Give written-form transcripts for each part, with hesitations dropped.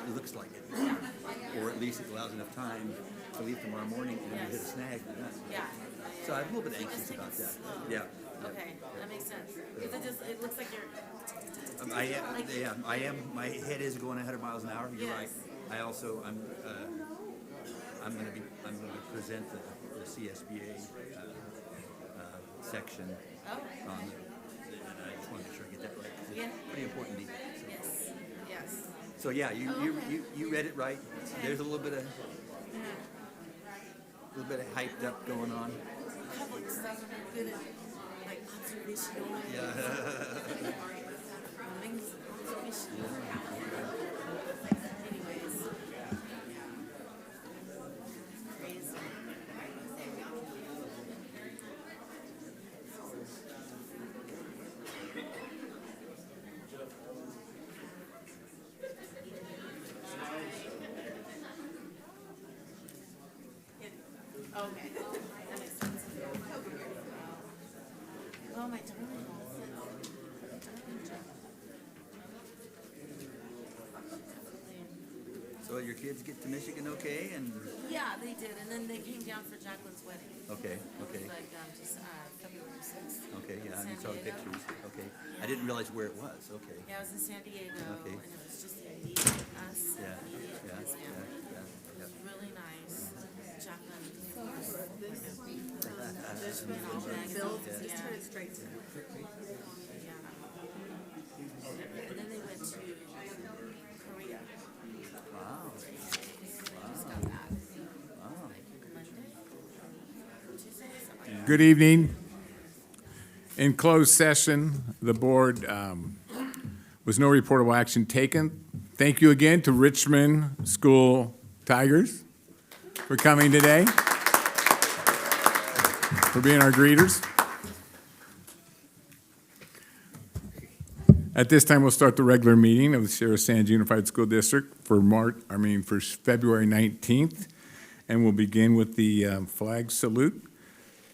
it looks like it. Or at least it allows enough time to leave tomorrow morning and then we hit a snag. We're done. Yeah. So I'm a little bit anxious about that. Yeah. Okay, that makes sense. Because it looks like you're. I am. My head is going 100 miles an hour. You're right. Yes. I also, I'm going to present the CSBA section Oh. on the, and I just want to make sure I get that right. 'Cause it's Yeah. pretty important deal. Yes. Yes. So yeah, you read it right. There's a little bit of hyped up going on. Public stuff are good at like observational. Yeah. Things observational. Anyways. Crazy. Okay. That makes sense. Oh, my darling. So your kids get to Michigan okay? And Yeah, they did, and then they came down for Jacqueline's wedding. okay. Like just February 6th. Okay, yeah, I San saw the Diego. pictures. Okay. I didn't realize where it was. Okay. Yeah, I was in San Diego, Okay. and it was just immediate us, Yeah, immediate yeah, his yeah, family. yeah, It was yeah. really nice. Jacqueline. Just turn it straight to Yeah. And then they went to Korea. Wow. Just got back. Like Monday? Tuesday? Something like Good evening. In closed session, the board was no reportable action taken. Thank you again to Richmond School Tigers for coming today, for being our greeters. At this time, we'll start the regular meeting of the Sierra Sands Unified School District for February 19th, and we'll begin with the flag salute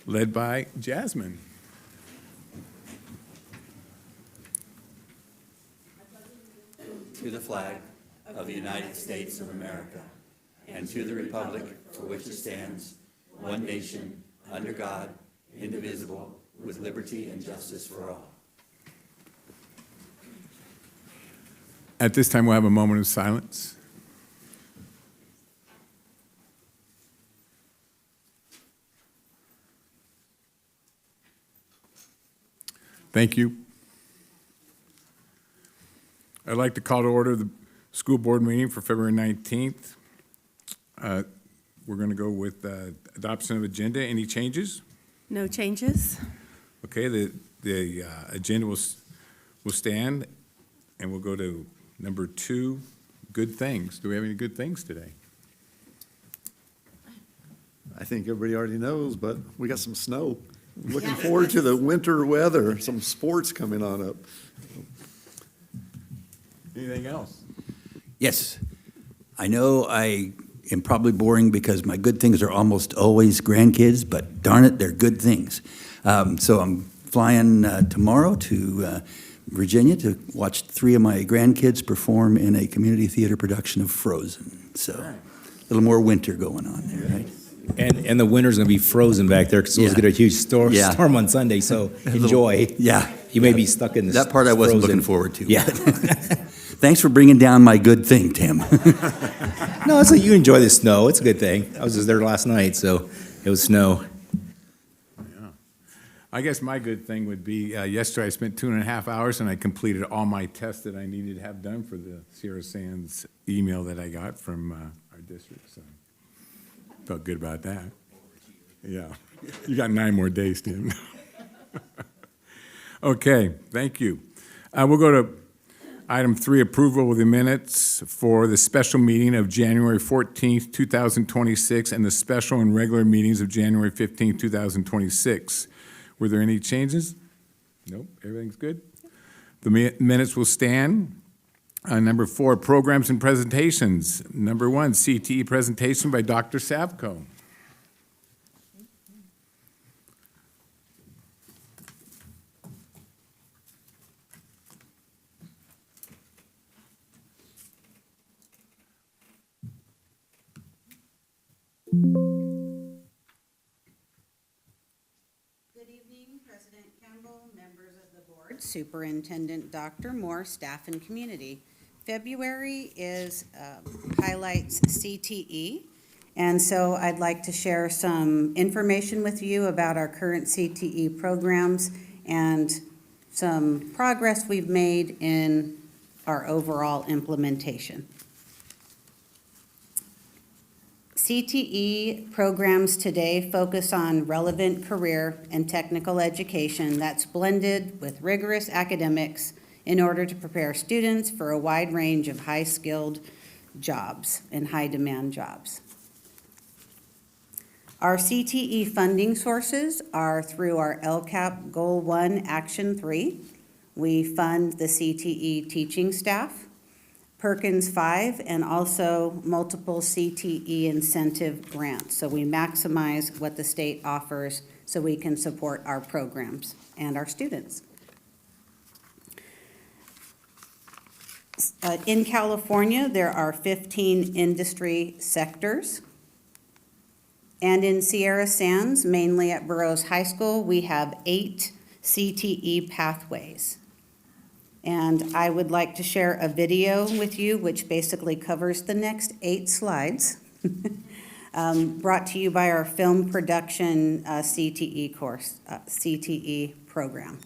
led by Jasmine. To the flag of the United States of America and to the republic for which it stands, one nation, under God, indivisible, with liberty and justice for all. At this time, we'll have a moment of silence. Thank you. I'd like to call to order the school board meeting for February 19th. We're going to go with adoption of agenda. Any changes? No changes. Okay, the agenda will stand, and we'll go to number 2, good things. Do we have any good things today? I think everybody already knows, but we got some snow. Looking forward to the winter weather, some sports coming on up. Anything else? Yes, I know I am probably boring because my good things are almost always grandkids, but darn it, they're good things. So I'm flying tomorrow to Virginia to watch 3 of my grandkids perform in a community theater production of Frozen. So a little more winter going on there, right? And the winter's going to be frozen back there because it was Yeah. going to get a huge storm Yeah. on Sunday, so enjoy. Yeah. You may be stuck in this. That part I wasn't frozen- looking forward to. Yeah. Thanks for bringing down my good thing, Tim. No, it's like you enjoy the snow. It's a good thing. I was just there last night, so it was snow. I guess my good thing would be, yesterday I spent 2.5 hours and I completed all my tests that I needed to have done for the Sierra Sands email that I got from our district, so felt good about that. Yeah, you got 9 more days, Tim. Okay, thank you. We'll go to item 3, approval of the minutes for the special meeting of January 14th, 2026, and the special and regular meetings of January 15th, 2026. Were there any changes? Nope, everything's good. The minutes will stand. Number 4, programs and presentations. Number 1, CTE presentation by Dr. Savko. Good evening, President Campbell, members of the board, Superintendent Dr. Moore, staff and community. February highlights CTE, and so I'd like to share some information with you about our current CTE programs and some progress we've made in our overall implementation. CTE programs today focus on relevant career and technical education that's blended with rigorous academics in order to prepare students for a wide range of high-skilled jobs and high-demand jobs. Our CTE funding sources are through our LCAP Goal 1 Action 3. We fund the CTE teaching staff, Perkins 5, and also multiple CTE incentive grants. So we maximize what the state offers so we can support our programs and our students. In California, there are 15 industry sectors. And in Sierra Sands, mainly at Burroughs High School, we have 8 CTE pathways. And I would like to share a video with you, which basically covers the next 8 slides, brought to you by our film production CTE course, CTE program.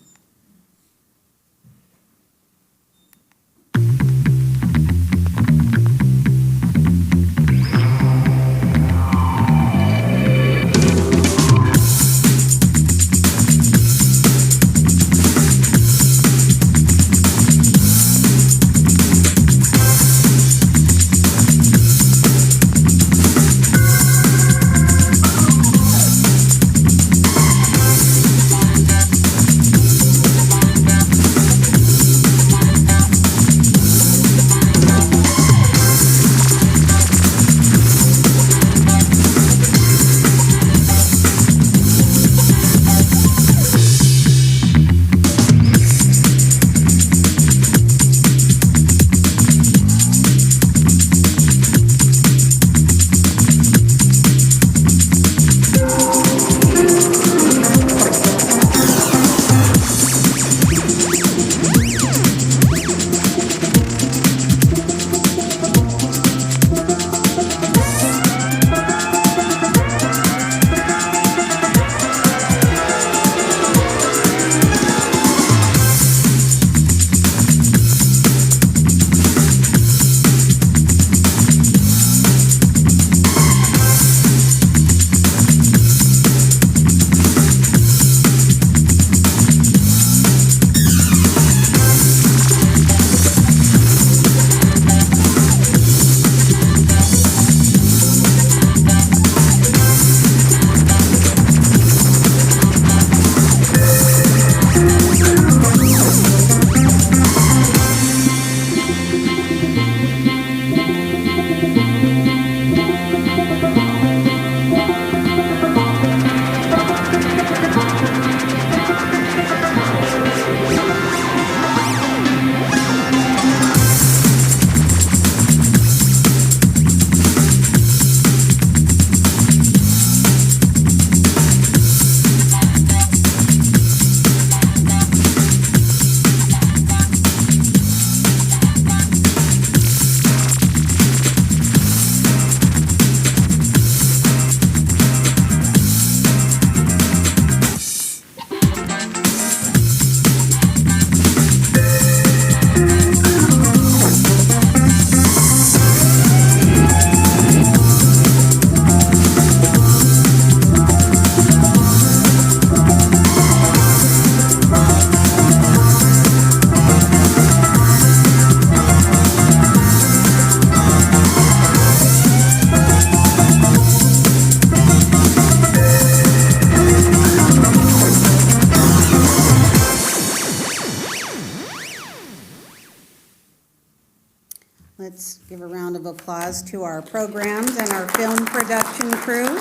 Let's give a round of applause to our programs and our film production crew.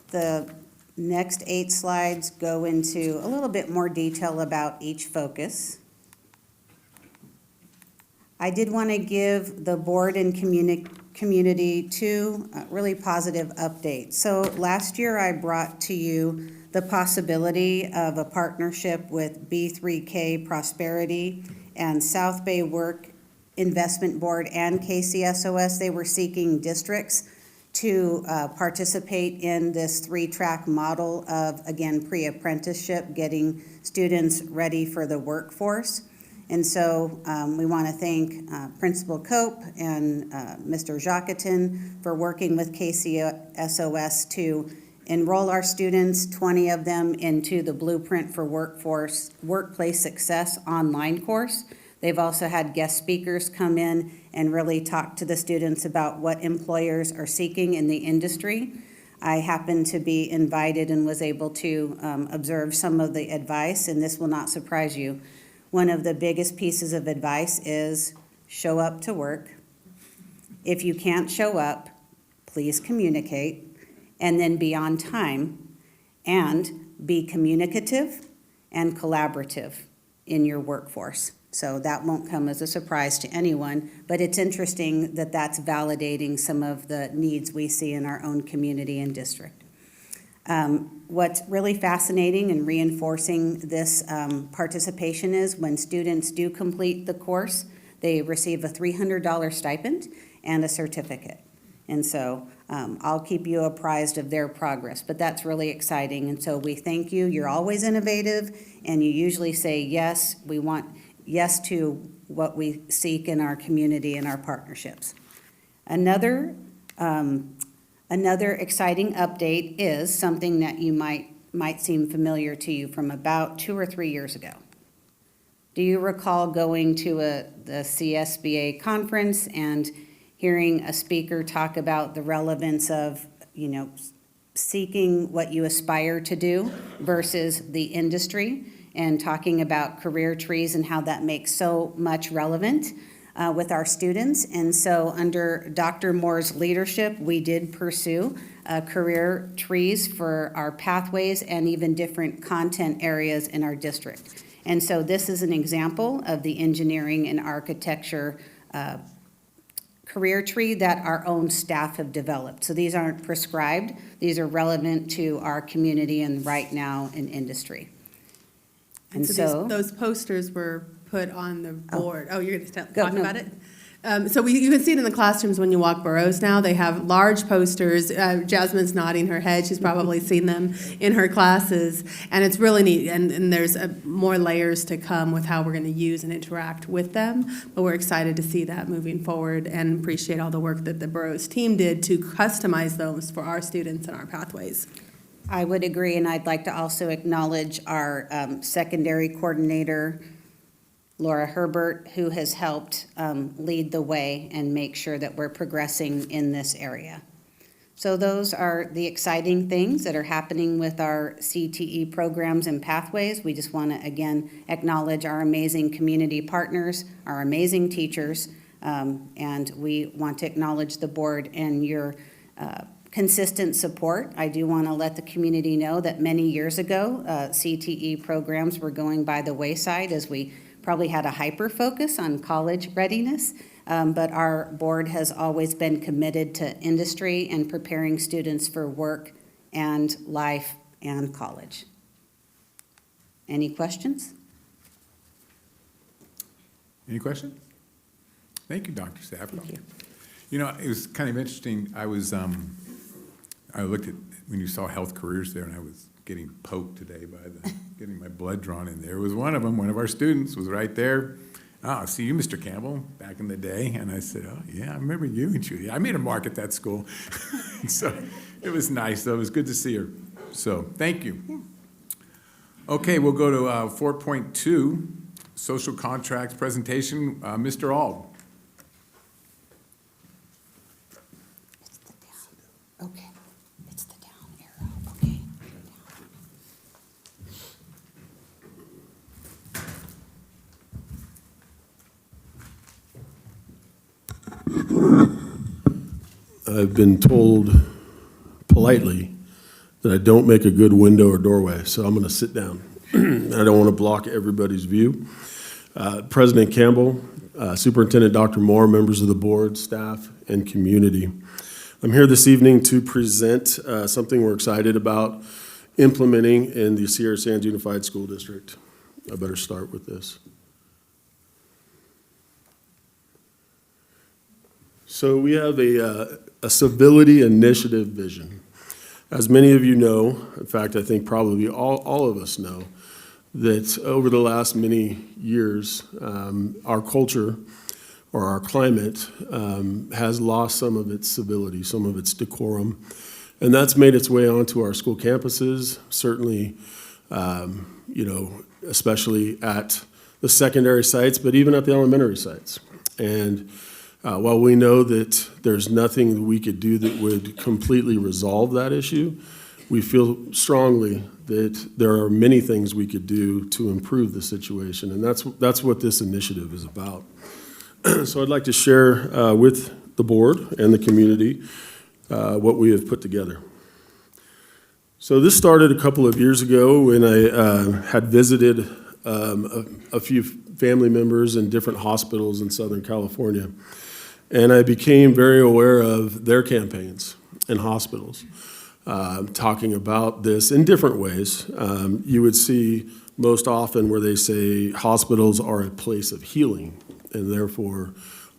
The next 8 slides go into a little bit more detail about each focus. I did want to give the board and community two really positive updates. So last year I brought to you the possibility of a partnership with B3K Prosperity and South Bay Work Investment Board and KCSOS. They were seeking districts to participate in this three-track model of, again, pre-apprenticeship, getting students ready for the workforce. And so we want to thank Principal Cope and Mr. Jacquetin for working with KCSOS to enroll our students, 20 of them, into the Blueprint for Workplace Success online course. They've also had guest speakers come in and really talk to the students about what employers are seeking in the industry. I happened to be invited and was able to observe some of the advice, and this will not surprise you. One of the biggest pieces of advice is show up to work. If you can't show up, please communicate, and then be on time, and be communicative and collaborative in your workforce. So that won't come as a surprise to anyone, but it's interesting that that's validating some of the needs we see in our own community and district. What's really fascinating and reinforcing this participation is when students do complete the course, they receive a $300 stipend and a certificate. And so I'll keep you apprised of their progress, but that's really exciting. And so we thank you. You're always innovative, and you usually say yes. We want yes to what we seek in our community and our partnerships. Another exciting update is something that you might seem familiar to you from about 2 or 3 years ago. Do you recall going to the CSBA conference and hearing a speaker talk about the relevance of, seeking what you aspire to do versus the industry, and talking about career trees and how that makes so much relevant with our students? And so under Dr. Moore's leadership, we did pursue career trees for our pathways and even different content areas in our district. And so this is an example of the engineering and architecture career tree that our own staff have developed. So these aren't prescribed. These are relevant to our community and right now in industry. And so those posters were put on the board. Oh, you're going to Go, talk no. about it? So you can see it in the classrooms when you walk Burroughs now. They have large posters. Jasmine's nodding her head. She's probably seen them in her classes. And it's really neat. And there's more layers to come with how we're going to use and interact with them. But we're excited to see that moving forward and appreciate all the work that the Burroughs team did to customize those for our students and our pathways. I would agree, and I'd like to also acknowledge our secondary coordinator, Laura Herbert, who has helped lead the way and make sure that we're progressing in this area. So those are the exciting things that are happening with our CTE programs and pathways. We just want to, again, acknowledge our amazing community partners, our amazing teachers, and we want to acknowledge the board and your consistent support. I do want to let the community know that many years ago, CTE programs were going by the wayside as we probably had a hyper-focus on college readiness, but our board has always been committed to industry and preparing students for work and life and college. Any questions? Any questions? Thank you, Dr. Saffron. Thank you. It was kind of interesting. I looked at, when you saw health careers there, and I was getting poked today by getting my blood drawn in there. It was one of them. One of our students was right there. I see you, Mr. Campbell, back in the day. And I said, oh, yeah, I remember you and Judy. I made a mark at that school. So it was nice, though. It was good to see her. So thank you. Okay, we'll go to 4.2, social contracts presentation. Mr. Auld. Okay, it's the down arrow, okay. I've been told politely that I don't make a good window or doorway, so I'm going to sit down. I don't want to block everybody's view. President Campbell, Superintendent Dr. Moore, members of the board, staff, and community. I'm here this evening to present something we're excited about implementing in the Sierra Sands Unified School District. I better start with this. So we have a civility initiative vision. As many of you know, in fact, I think probably all of us know, that over the last many years, our culture or our climate has lost some of its civility, some of its decorum. And that's made its way onto our school campuses, certainly, especially at the secondary sites, but even at the elementary sites. And while we know that there's nothing that we could do that would completely resolve that issue, we feel strongly that there are many things we could do to improve the situation, and that's what this initiative is about. So I'd like to share with the board and the community what we have put together. So this started a couple of years ago when I had visited a few family members in different hospitals in Southern California. And I became very aware of their campaigns in hospitals, talking about this in different ways. You would see most often where they say hospitals are a place of healing, and therefore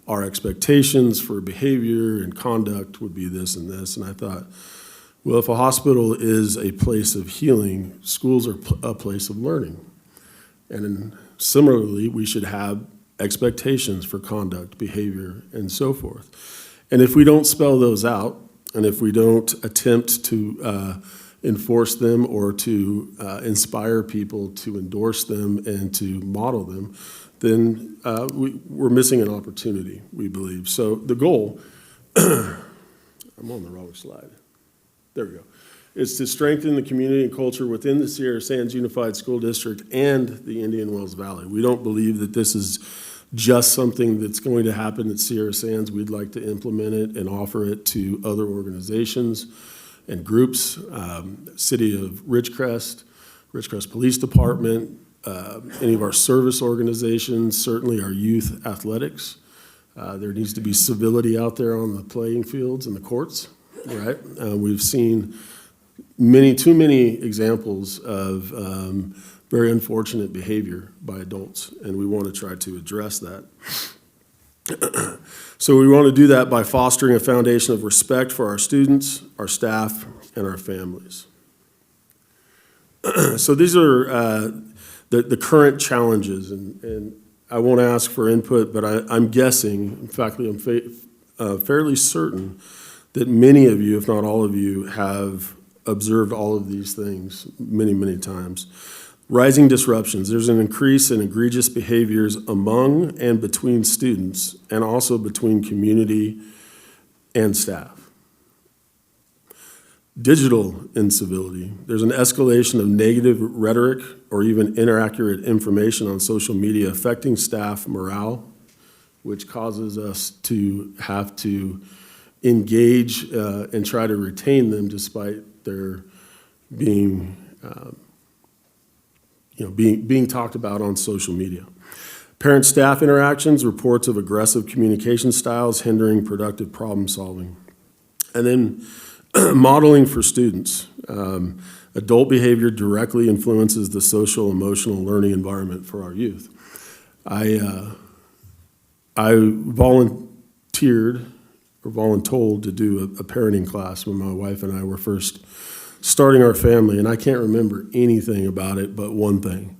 our expectations for behavior and conduct would be this and this. And I thought, well, if a hospital is a place of healing, schools are a place of learning. And similarly, we should have expectations for conduct, behavior, and so forth. And if we don't spell those out, and if we don't attempt to enforce them or to inspire people to endorse them and to model them, then we're missing an opportunity, we believe. So the goal, I'm on the wrong slide. There we go. Is to strengthen the community and culture within the Sierra Sands Unified School District and the Indian Wells Valley. We don't believe that this is just something that's going to happen at Sierra Sands. We'd like to implement it and offer it to other organizations and groups, City of Ridgecrest, Ridgecrest Police Department, any of our service organizations, certainly our youth athletics. There needs to be civility out there on the playing fields and the courts, right? We've seen too many examples of very unfortunate behavior by adults, and we want to try to address that. So we want to do that by fostering a foundation of respect for our students, our staff, and our families. So these are the current challenges, and I won't ask for input, but I'm guessing, in fact, I'm fairly certain that many of you, if not all of you, have observed all of these things many, many times. Rising disruptions. There's an increase in egregious behaviors among and between students, and also between community and staff. Digital incivility. There's an escalation of negative rhetoric or even inaccurate information on social media affecting staff morale, which causes us to have to engage and try to retain them despite their being being talked about on social media. Parent-staff interactions, reports of aggressive communication styles hindering productive problem solving. And then modeling for students. Adult behavior directly influences the social, emotional learning environment for our youth. I volunteered or voluntold to do a parenting class when my wife and I were first starting our family, and I can't remember anything about it but one thing,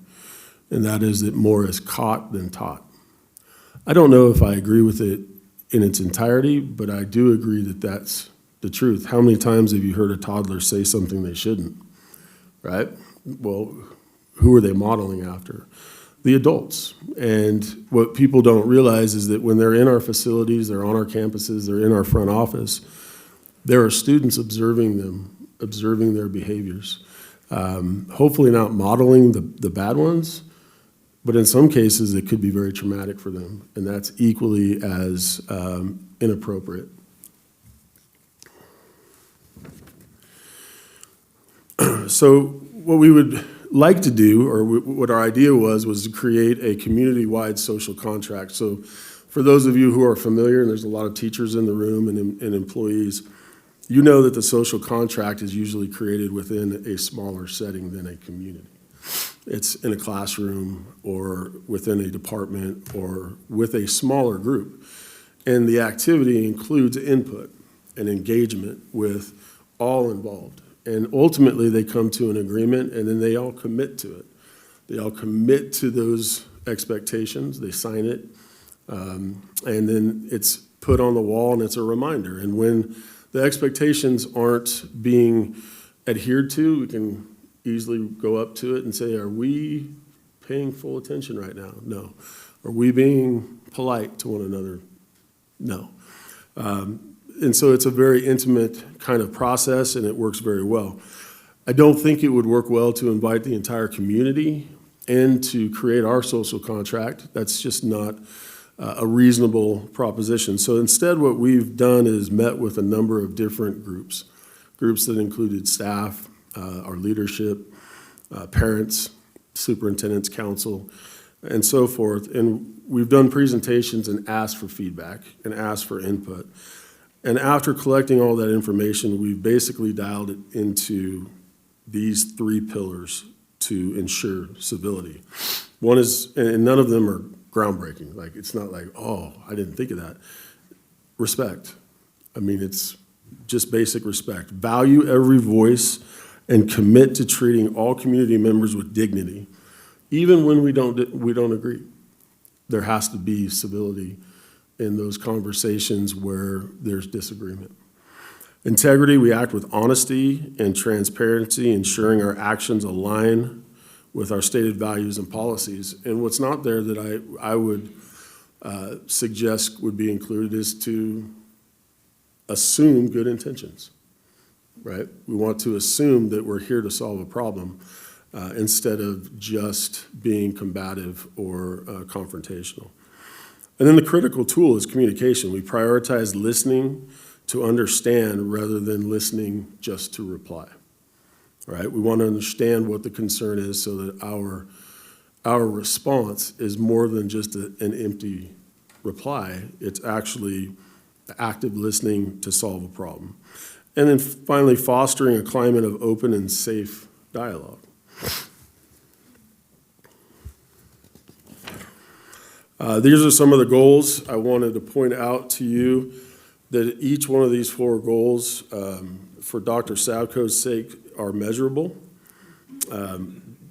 and that is that more is caught than taught. I don't know if I agree with it in its entirety, but I do agree that that's the truth. How many times have you heard a toddler say something they shouldn't, right? Well, who are they modeling after? The adults. And what people don't realize is that when they're in our facilities, they're on our campuses, they're in our front office, there are students observing them, observing their behaviors. Hopefully not modeling the bad ones, but in some cases it could be very traumatic for them, and that's equally as inappropriate. So what we would like to do, or what our idea was to create a community-wide social contract. So For those of you who are familiar, and there's a lot of teachers in the room and employees, you know that the social contract is usually created within a smaller setting than a community. It's in a classroom or within a department or with a smaller group. And the activity includes input and engagement with all involved. And ultimately, they come to an agreement, and then they all commit to it. They all commit to those expectations, they sign it, and then it's put on the wall, and it's a reminder. And when the expectations aren't being adhered to, we can easily go up to it and say, are we paying full attention right now? No. Are we being polite to one another? No. And so it's a very intimate kind of process, and it works very well. I don't think it would work well to invite the entire community and to create our social contract. That's just not a reasonable proposition. So instead, what we've done is met with a number of different groups that included staff, our leadership, parents, superintendent's council, and so forth. And we've done presentations and asked for feedback and asked for input. And after collecting all that information, we've basically dialed it into these 3 pillars to ensure civility. One is, and none of them are groundbreaking. Like, it's not like, oh, I didn't think of that. Respect. I mean, it's just basic respect. Value every voice and commit to treating all community members with dignity, even when we don't agree. There has to be civility in those conversations where there's disagreement. Integrity, we act with honesty and transparency, ensuring our actions align with our stated values and policies. And what's not there that I would suggest would be included is to assume good intentions, right? We want to assume that we're here to solve a problem instead of just being combative or confrontational. And then the critical tool is communication. We prioritize listening to understand rather than listening just to reply, right? We want to understand what the concern is so that our response is more than just an empty reply. It's actually active listening to solve a problem. And then finally, fostering a climate of open and safe dialogue. These are some of the goals. I wanted to point out to you that each one of these 4 goals, for Dr. Savko's sake, are measurable.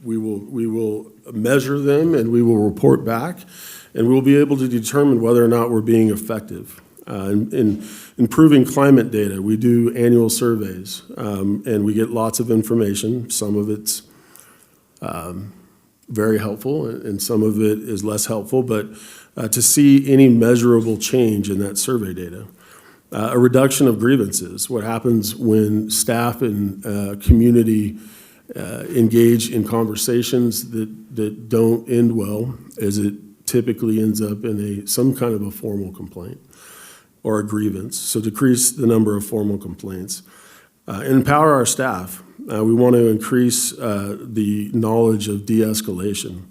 We will measure them, and we will report back, and we'll be able to determine whether or not we're being effective. In improving climate data, we do annual surveys, and we get lots of information. Some of it's very helpful, and some of it is less helpful, but to see any measurable change in that survey data. A reduction of grievances, what happens when staff and community engage in conversations that don't end well, is it typically ends up in some kind of a formal complaint or a grievance. So decrease the number of formal complaints. Empower our staff. We want to increase the knowledge of de-escalation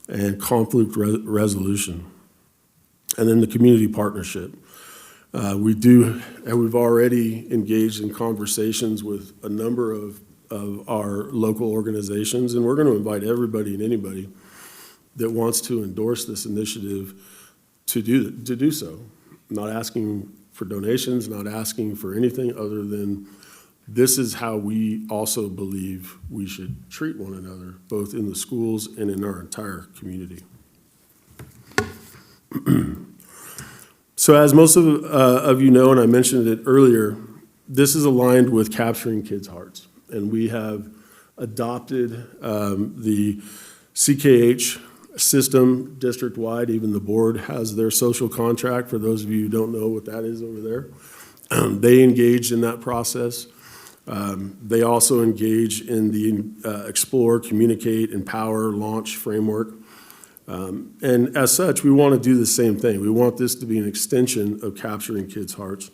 and conflict resolution. And then the community partnership. We've already engaged in conversations with a number of our local organizations, and we're going to invite everybody and anybody that wants to endorse this initiative to do so. Not asking for donations, not asking for anything other than this is how we also believe we should treat one another, both in the schools and in our entire community. So as most of you know, and I mentioned it earlier, this is aligned with capturing kids' hearts. And we have adopted the CKH system district-wide. Even the board has their social contract. For those of you who don't know what that is over there, they engage in that process. They also engage in the Explore, Communicate, Empower, Launch framework. And as such, we want to do the same thing. We want this to be an extension of capturing kids' hearts,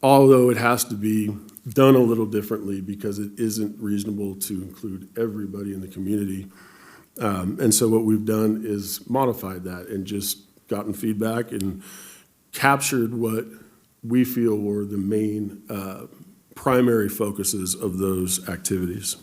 although it has to be done a little differently because it isn't reasonable to include everybody in the community. And so what we've done is modified that and just gotten feedback and captured what we feel were the main primary focuses of those activities.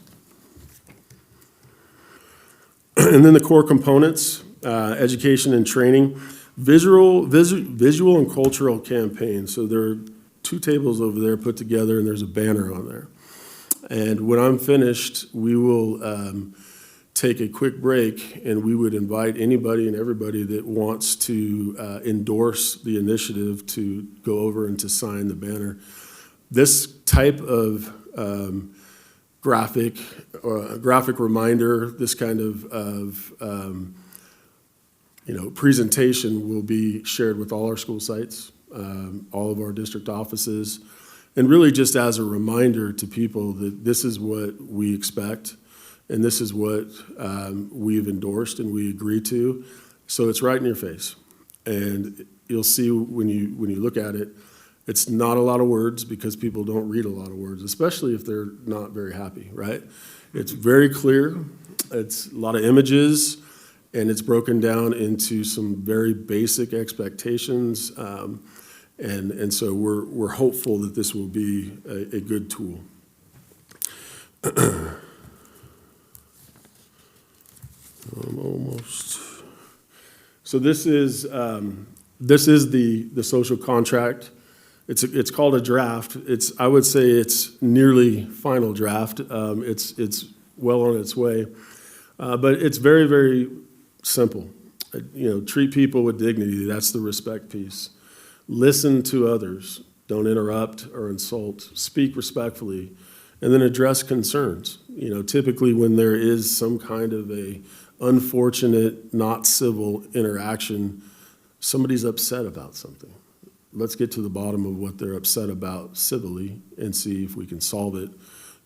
And then the core components, education and training, visual and cultural campaigns. So there are 2 tables over there put together, and there's a banner on there. And when I'm finished, we will take a quick break, and we would invite anybody and everybody that wants to endorse the initiative to go over and to sign the banner. This type of graphic reminder, this kind of presentation will be shared with all our school sites, all of our district offices, and really just as a reminder to people that this is what we expect, and this is what we've endorsed and we agree to. So it's right in your face, and you'll see when you look at it, it's not a lot of words because people don't read a lot of words, especially if they're not very happy, right? It's very clear. It's a lot of images, and it's broken down into some very basic expectations. And so we're hopeful that this will be a good tool. Almost. So this is the social contract. It's called a draft. I would say it's nearly final draft. It's well on its way, but it's very, very simple. Treat people with dignity. That's the respect piece. Listen to others. Don't interrupt or insult. Speak respectfully, and then address concerns. Typically when there is some kind of a unfortunate, not civil interaction, somebody's upset about something. Let's get to the bottom of what they're upset about civilly and see if we can solve it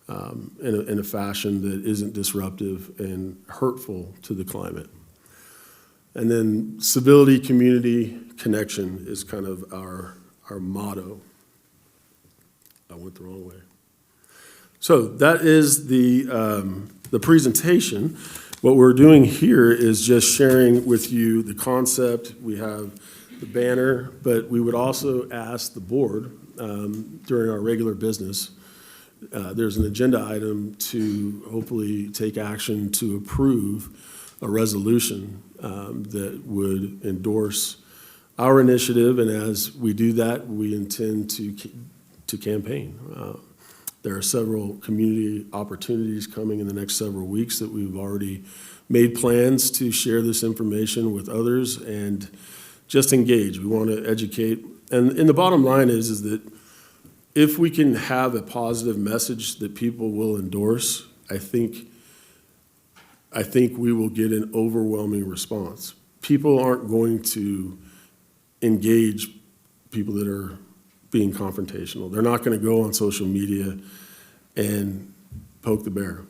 in a fashion that isn't disruptive and hurtful to the climate. And then civility, community, connection is kind of our motto. I went the wrong way. So that is the presentation. What we're doing here is just sharing with you the concept. We have the banner, but we would also ask the board during our regular business, there's an agenda item to hopefully take action to approve a resolution that would endorse our initiative, and as we do that, we intend to campaign. There are several community opportunities coming in the next several weeks that we've already made plans to share this information with others and just engage. We want to educate. And the bottom line is that if we can have a positive message that people will endorse, I think we will get an overwhelming response. People aren't going to engage people that are being confrontational. They're not going to go on social media and poke the bear.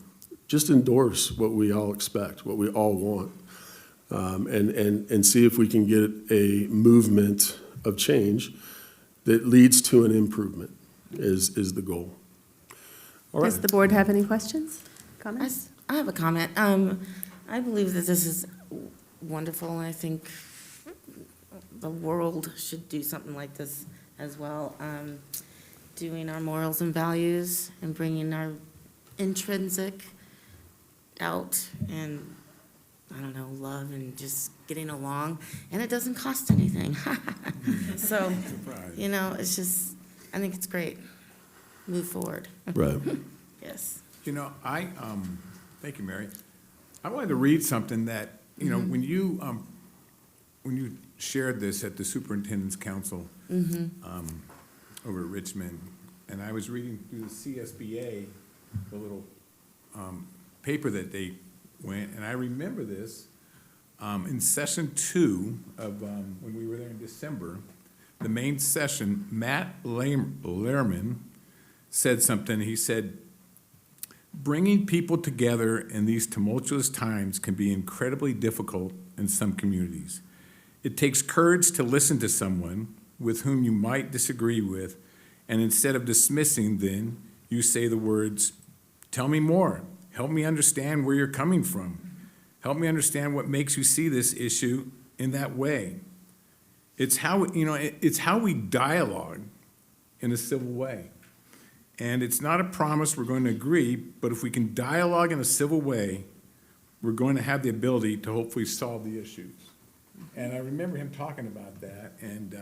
Just endorse what we all expect, what we all want, and see if we can get a movement of change that leads to an improvement is the goal. All right. Does the board have any questions, comments? I have a comment. I believe that this is wonderful, and I think the world should do something like this as well. Doing our morals and values and bringing our intrinsic out and, I don't know, love and just getting along, and it doesn't cost anything. So, it's just, I think it's great. Move forward. Right. Yes. Thank you, Mary. I wanted to read something that, when you shared this at the Superintendent's Council over at Richmond, and I was reading through the CSBA, the little paper that they went, and I remember this in session 2 of when we were there in December, the main session, Matt Lehrman said something. He said, bringing people together in these tumultuous times can be incredibly difficult in some communities. It takes courage to listen to someone with whom you might disagree with, and instead of dismissing, then you say the words, tell me more, help me understand where you're coming from, help me understand what makes you see this issue in that way. It's how, it's how we dialogue in a civil way. And it's not a promise we're going to agree, but if we can dialogue in a civil way, we're going to have the ability to hopefully solve the issues. And I remember him talking about that, and,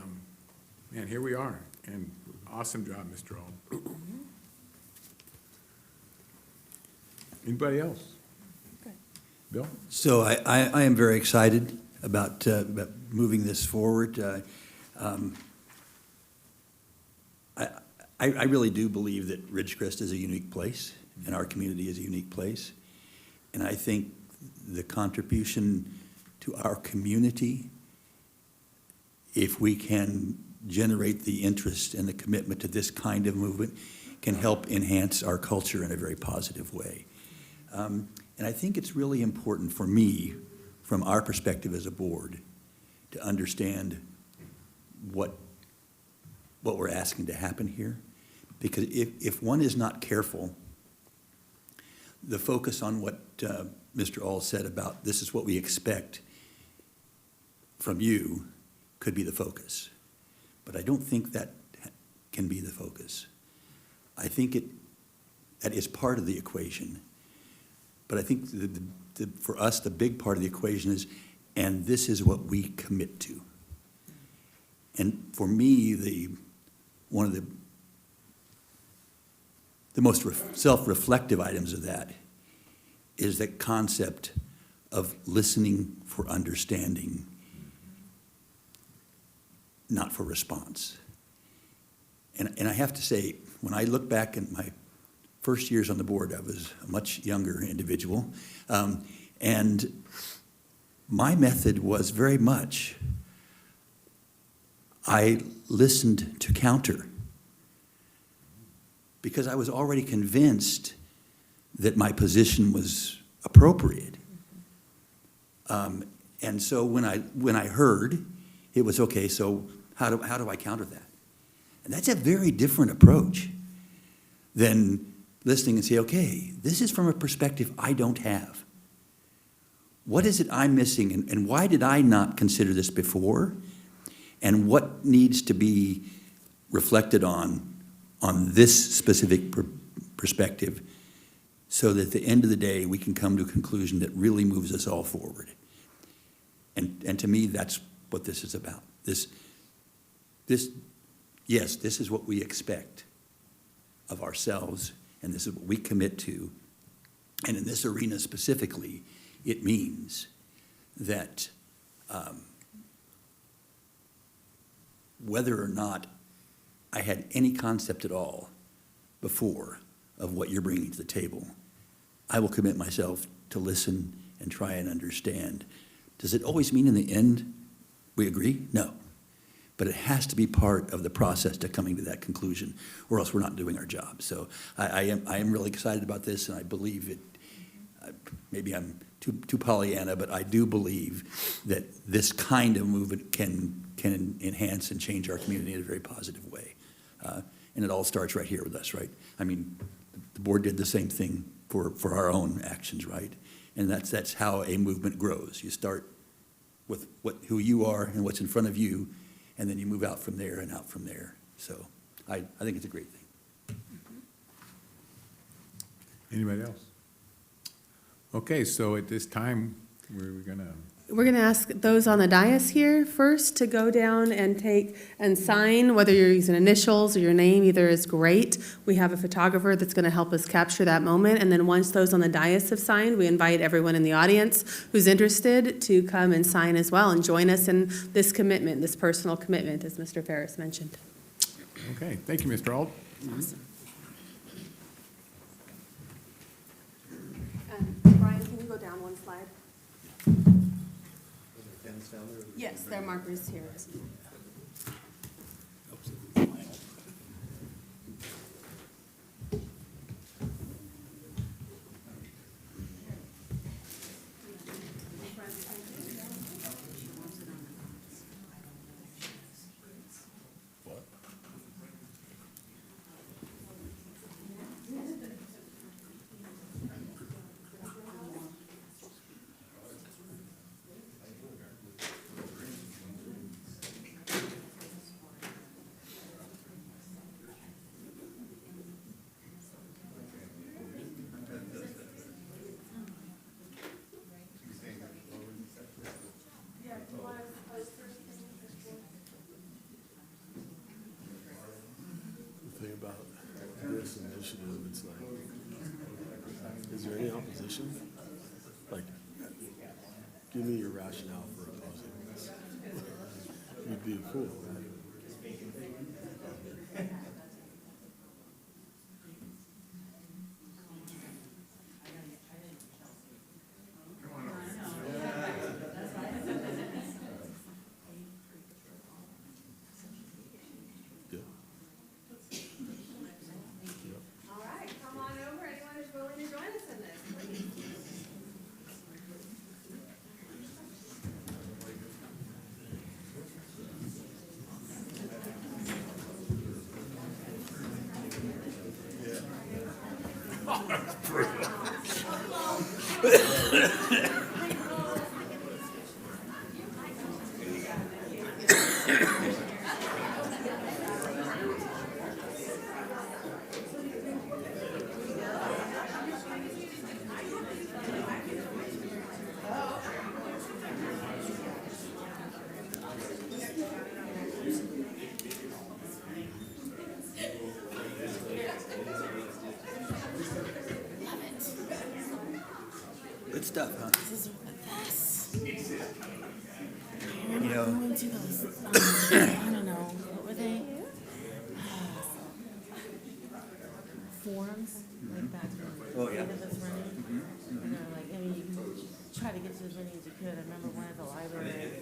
man, here we are. And awesome job, Mr. Auld. Anybody else? Bill? So I am very excited about moving this forward. I really do believe that Ridgecrest is a unique place, and our community is a unique place. And I think the contribution to our community, if we can generate the interest and the commitment to this kind of movement, can help enhance our culture in a very positive way. And I think it's really important for me, from our perspective as a board, to understand what we're asking to happen here. Because if one is not careful, the focus on what Mr. Auld said about this is what we expect from you could be the focus. But I don't think that can be the focus. I think that is part of the equation. But I think for us, the big part of the equation is, and this is what we commit to. And for me, one of the most self-reflective items of that is that concept of listening for understanding, not for response. And I have to say, when I look back at my first years on the board, I was a much younger individual. And my method was very much, I listened to counter, because I was already convinced that my position was appropriate. And so when I heard, it was, okay, so how do I counter that? And that's a very different approach than listening and say, okay, this is from a perspective I don't have. What is it I'm missing, and why did I not consider this before? And what needs to be reflected on this specific perspective, so that at the end of the day, we can come to a conclusion that really moves us all forward. And to me, that's what this is about. Yes, this is what we expect of ourselves, and this is what we commit to. And in this arena specifically, it means that whether or not I had any concept at all before of what you're bringing to the table, I will commit myself to listen and try and understand. Does it always mean in the end we agree? No. But it has to be part of the process to coming to that conclusion, or else we're not doing our job. So I am really excited about this, and I believe it. Maybe I'm too Pollyanna, but I do believe that this kind of movement can enhance and change our community in a very positive way. And it all starts right here with us, right? I mean, the board did the same thing for our own actions, right? And that's how a movement grows. You start with who you are and what's in front of you, and then you move out from there and out from there. So I think it's a great thing. Anybody else? Okay, so at this time, we're gonna ask those on the dais here first to go down and take and sign, whether you're using initials or your name, either is great. We have a photographer that's going to help us capture that moment. And then once those on the dais have signed, we invite everyone in the audience who's interested to come and sign as well and join us in this commitment, this personal commitment, as Mr. Ferris mentioned. Okay, thank you, Mr. Auld. Awesome. Brian, can you go down one slide? Yes, there are markers here. question is, it's like, is there any opposition? Like, give me your rationale for opposing this. You'd be cool, right? Yeah. All right, come on over, anyone who's willing to join us in this, please. Good stuff, huh? This is this. You know, Going to those, I don't know, what were they? Forums, like back when Oh, yeah. David was running. And they're like, I mean, you can try to get to as many as you could. I remember one at the library, I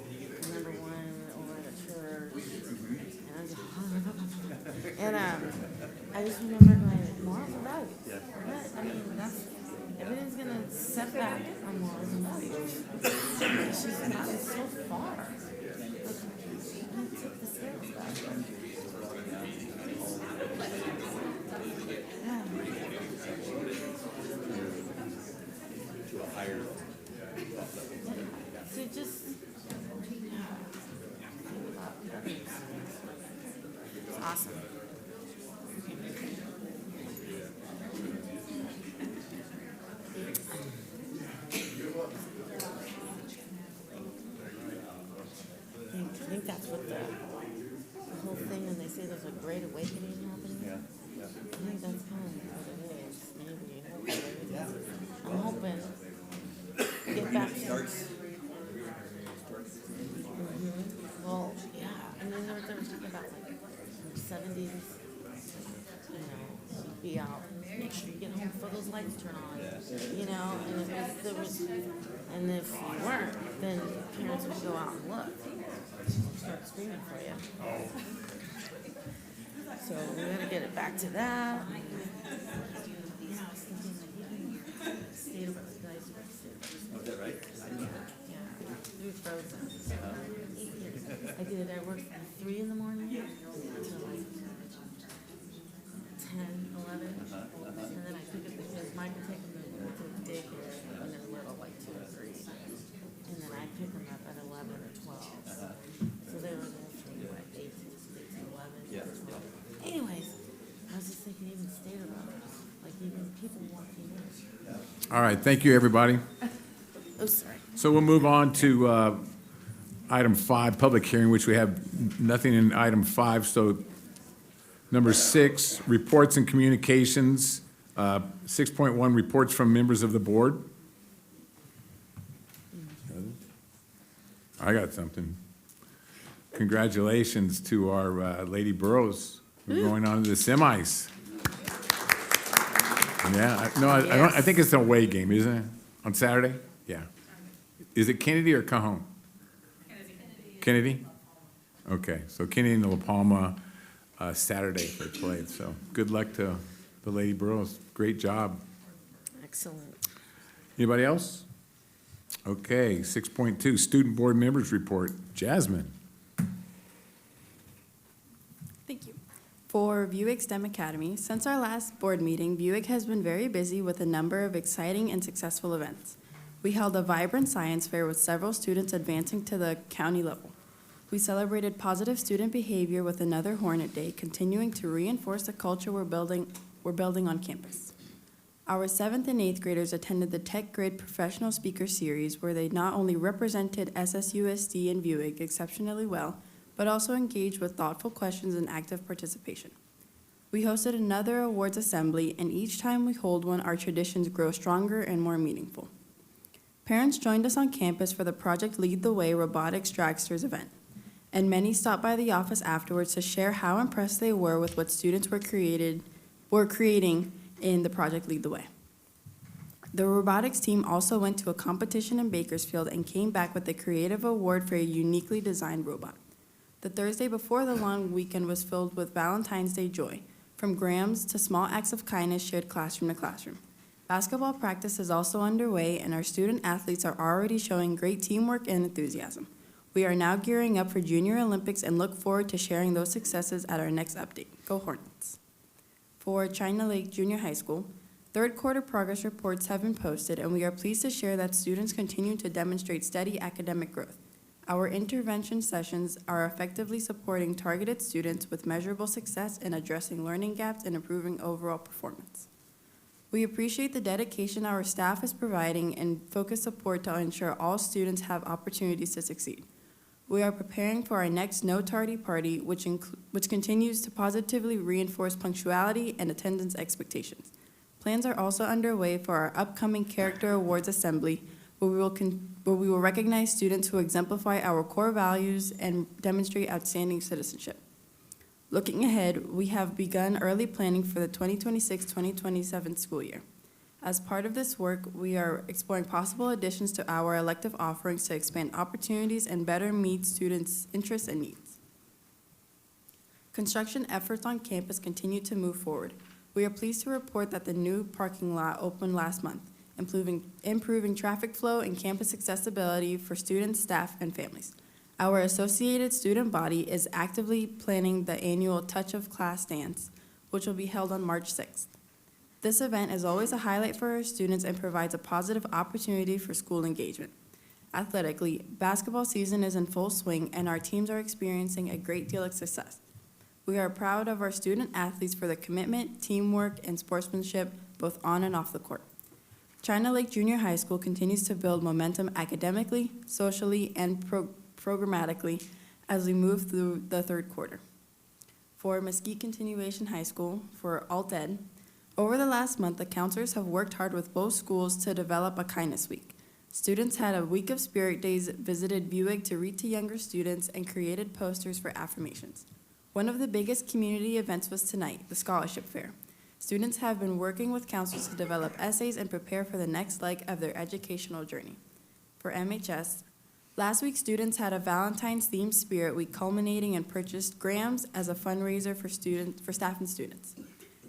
remember one over at a church. And I was just, and I just remembered my morals and values. I mean, that's, everything's gonna set back on morals and values. She's gotten so far. Like, take the scales back. Yeah. So just, yeah. It's awesome. I think that's what the whole thing, when they say there's a great awakening happening. I think that's kind of what it is, maybe, hopefully. I'm hoping, get back to. Well, yeah, I mean, they were talking about like '70s, you know, you'd be out, make sure you get home before those lights turn on, you know, and there was, and if you weren't, then parents would go out and look, start screaming for you. So we gotta get it back to that. You know, I was thinking like even state of the guys who are sick. is that right? Yeah, through Frozen. 8 years. I did. I worked from 3 in the morning until like 10, 11. And then I took it because Mike would take them to daycare when they're little, like 2 or 3. And then I pick them up at 11 or 12. So they were there from what, 8 to 11. Anyways, I was just thinking even state of like even people walking in. All right, thank you, everybody. Oh, sorry. So we'll move on to item 5, public hearing, which we have nothing in item 5. So number 6, reports and communications. 6.1, reports from members of the board. I got something. Congratulations to our Lady Burrows for going on to the semis. Yeah, I think it's an away game, isn't it? On Saturday? Yeah. Is it Kennedy or Cajon? Kennedy. Okay, so Kennedy and La Palma, Saturday they played, so good luck to the Lady Burrows. Great job. Excellent. Anybody else? Okay, 6.2, student board members report. Jasmine. Thank you. For Buick STEM Academy, since our last board meeting, Buick has been very busy with a number of exciting and successful events. We held a vibrant science fair with several students advancing to the county level. We celebrated positive student behavior with another Hornet Day, continuing to reinforce the culture we're building on campus. Our 7th and 8th graders attended the Tech Grid Professional Speaker Series, where they not only represented SSUSD and Buick exceptionally well, but also engaged with thoughtful questions and active participation. We hosted another awards assembly, and each time we hold one, our traditions grow stronger and more meaningful. Parents joined us on campus for the Project Lead the Way Robotics Dragsters event, and many stopped by the office afterwards to share how impressed they were with what students were creating in the Project Lead the Way. The robotics team also went to a competition in Bakersfield and came back with a creative award for a uniquely designed robot. The Thursday before the long weekend was filled with Valentine's Day joy, from grams to small acts of kindness shared classroom to classroom. Basketball practice is also underway, and our student athletes are already showing great teamwork and enthusiasm. We are now gearing up for Junior Olympics and look forward to sharing those successes at our next update. Go Hornets! For China Lake Junior High School, third quarter progress reports have been posted, and we are pleased to share that students continue to demonstrate steady academic growth. Our intervention sessions are effectively supporting targeted students with measurable success in addressing learning gaps and improving overall performance. We appreciate the dedication our staff is providing and focused support to ensure all students have opportunities to succeed. We are preparing for our next No Tardy Party, which continues to positively reinforce punctuality and attendance expectations. Plans are also underway for our upcoming Character Awards Assembly, where we will recognize students who exemplify our core values and demonstrate outstanding citizenship. Looking ahead, we have begun early planning for the 2026-2027 school year. As part of this work, we are exploring possible additions to our elective offerings to expand opportunities and better meet students' interests and needs. Construction efforts on campus continue to move forward. We are pleased to report that the new parking lot opened last month, improving traffic flow and campus accessibility for students, staff, and families. Our associated student body is actively planning the annual Touch of Class dance, which will be held on March 6th. This event is always a highlight for our students and provides a positive opportunity for school engagement. Athletically, basketball season is in full swing, and our teams are experiencing a great deal of success. We are proud of our student athletes for their commitment, teamwork, and sportsmanship, both on and off the court. China Lake Junior High School continues to build momentum academically, socially, and programmatically as we move through the third quarter. For Mesquite Continuation High School, for Alt Ed, over the last month, the counselors have worked hard with both schools to develop a kindness week. Students had a week of spirit days, visited Buick to read to younger students, and created posters for affirmations. One of the biggest community events was tonight, the scholarship fair. Students have been working with counselors to develop essays and prepare for the next leg of their educational journey. For MHS, last week students had a Valentine's-themed spirit week culminating in purchased grams as a fundraiser for staff and students.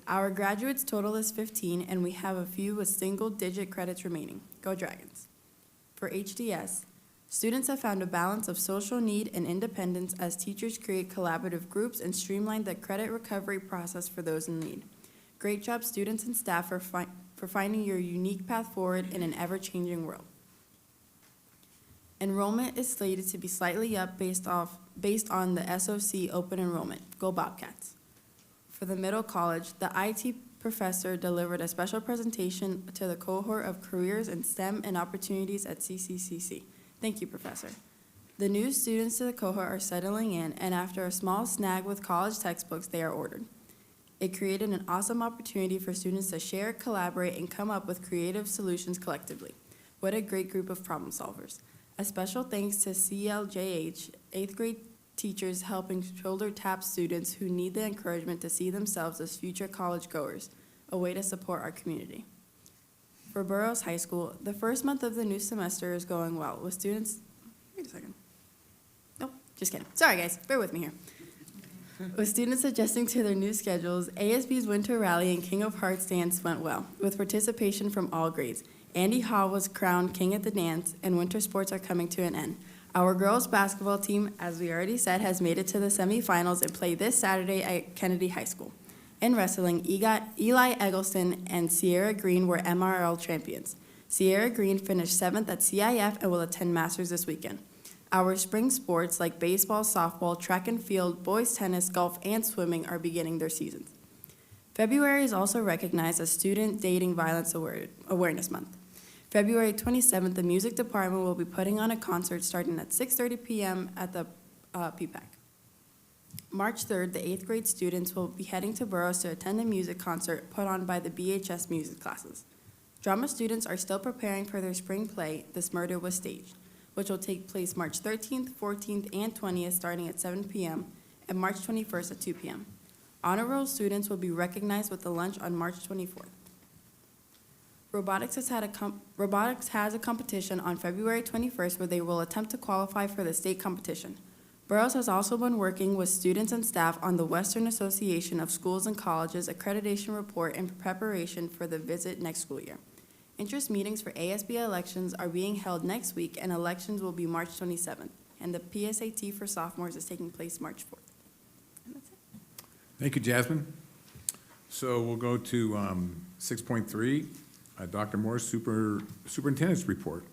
Our graduates total is 15, and we have a few with single-digit credits remaining. Go Dragons! For HDS, students have found a balance of social need and independence as teachers create collaborative groups and streamline the credit recovery process for those in need. Great job, students and staff, for finding your unique path forward in an ever-changing world. Enrollment is slated to be slightly up based on the SOC open enrollment. Go Bobcats! For the middle college, the IT professor delivered a special presentation to the cohort of careers in STEM and opportunities at CCCC. Thank you, Professor. The new students to the cohort are settling in, and after a small snag with college textbooks, they are ordered. It created an awesome opportunity for students to share, collaborate, and come up with creative solutions collectively. What a great group of problem solvers. A special thanks to CLJH, 8th grade teachers helping shoulder tap students who need the encouragement to see themselves as future college goers, a way to support our community. For Burroughs High School, the first month of the new semester is going well, with students, wait a second. Nope, just kidding. Sorry guys, bear with me here. With students adjusting to their new schedules, ASB's Winter Rally and King of Hearts dance went well, with participation from all grades. Andy Hall was crowned king at the dance, and winter sports are coming to an end. Our girls' basketball team, as we already said, has made it to the semifinals and play this Saturday at Kennedy High School. In wrestling, Eli Eggleston and Sierra Green were MRL champions. Sierra Green finished 7th at CIF and will attend Masters this weekend. Our spring sports like baseball, softball, track and field, boys tennis, golf, and swimming are beginning their seasons. February is also recognized as Student Dating Violence Awareness Month. February 27th, the music department will be putting on a concert starting at 6:30 p.m. at the PPAC. March 3rd, the 8th grade students will be heading to Burroughs to attend a music concert put on by the BHS music classes. Drama students are still preparing for their spring play, This Murder Was Staged, which will take place March 13th, 14th, and 20th starting at 7 p.m. and March 21st at 2 p.m. Honor Roll students will be recognized with a lunch on March 24th. Robotics has a competition on February 21st where they will attempt to qualify for the state competition. Burroughs has also been working with students and staff on the Western Association of Schools and Colleges accreditation report in preparation for the visit next school year. Interest meetings for ASB elections are being held next week, and elections will be March 27th. And the PSAT for sophomores is taking place March 4th. And that's it. Thank you, Jasmine. So we'll go to 6.3, Dr. Moore's superintendent's report.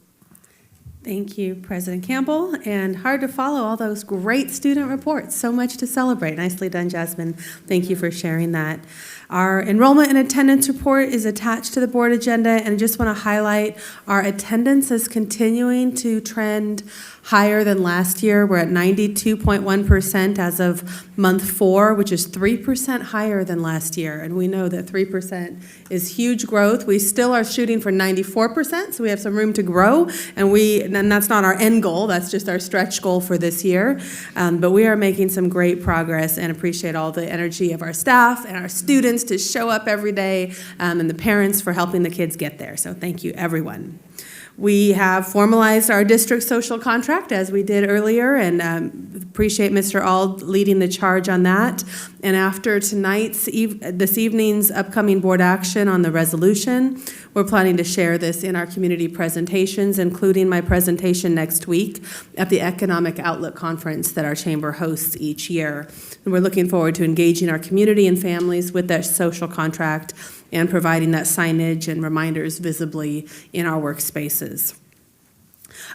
Thank you, President Campbell, and hard to follow all those great student reports. So much to celebrate. Nicely done, Jasmine. Thank you for sharing that. Our enrollment and attendance report is attached to the board agenda, and I just want to highlight our attendance is continuing to trend higher than last year. We're at 92.1% as of month 4, which is 3% higher than last year, and we know that 3% is huge growth. We still are shooting for 94%, so we have some room to grow, and that's not our end goal, that's just our stretch goal for this year. But we are making some great progress and appreciate all the energy of our staff and our students to show up every day, and the parents for helping the kids get there. So thank you, everyone. We have formalized our district social contract as we did earlier, and appreciate Mr. Auld leading the charge on that. And after this evening's upcoming board action on the resolution, we're planning to share this in our community presentations, including my presentation next week at the Economic Outlook Conference that our chamber hosts each year. And we're looking forward to engaging our community and families with that social contract and providing that signage and reminders visibly in our workspaces.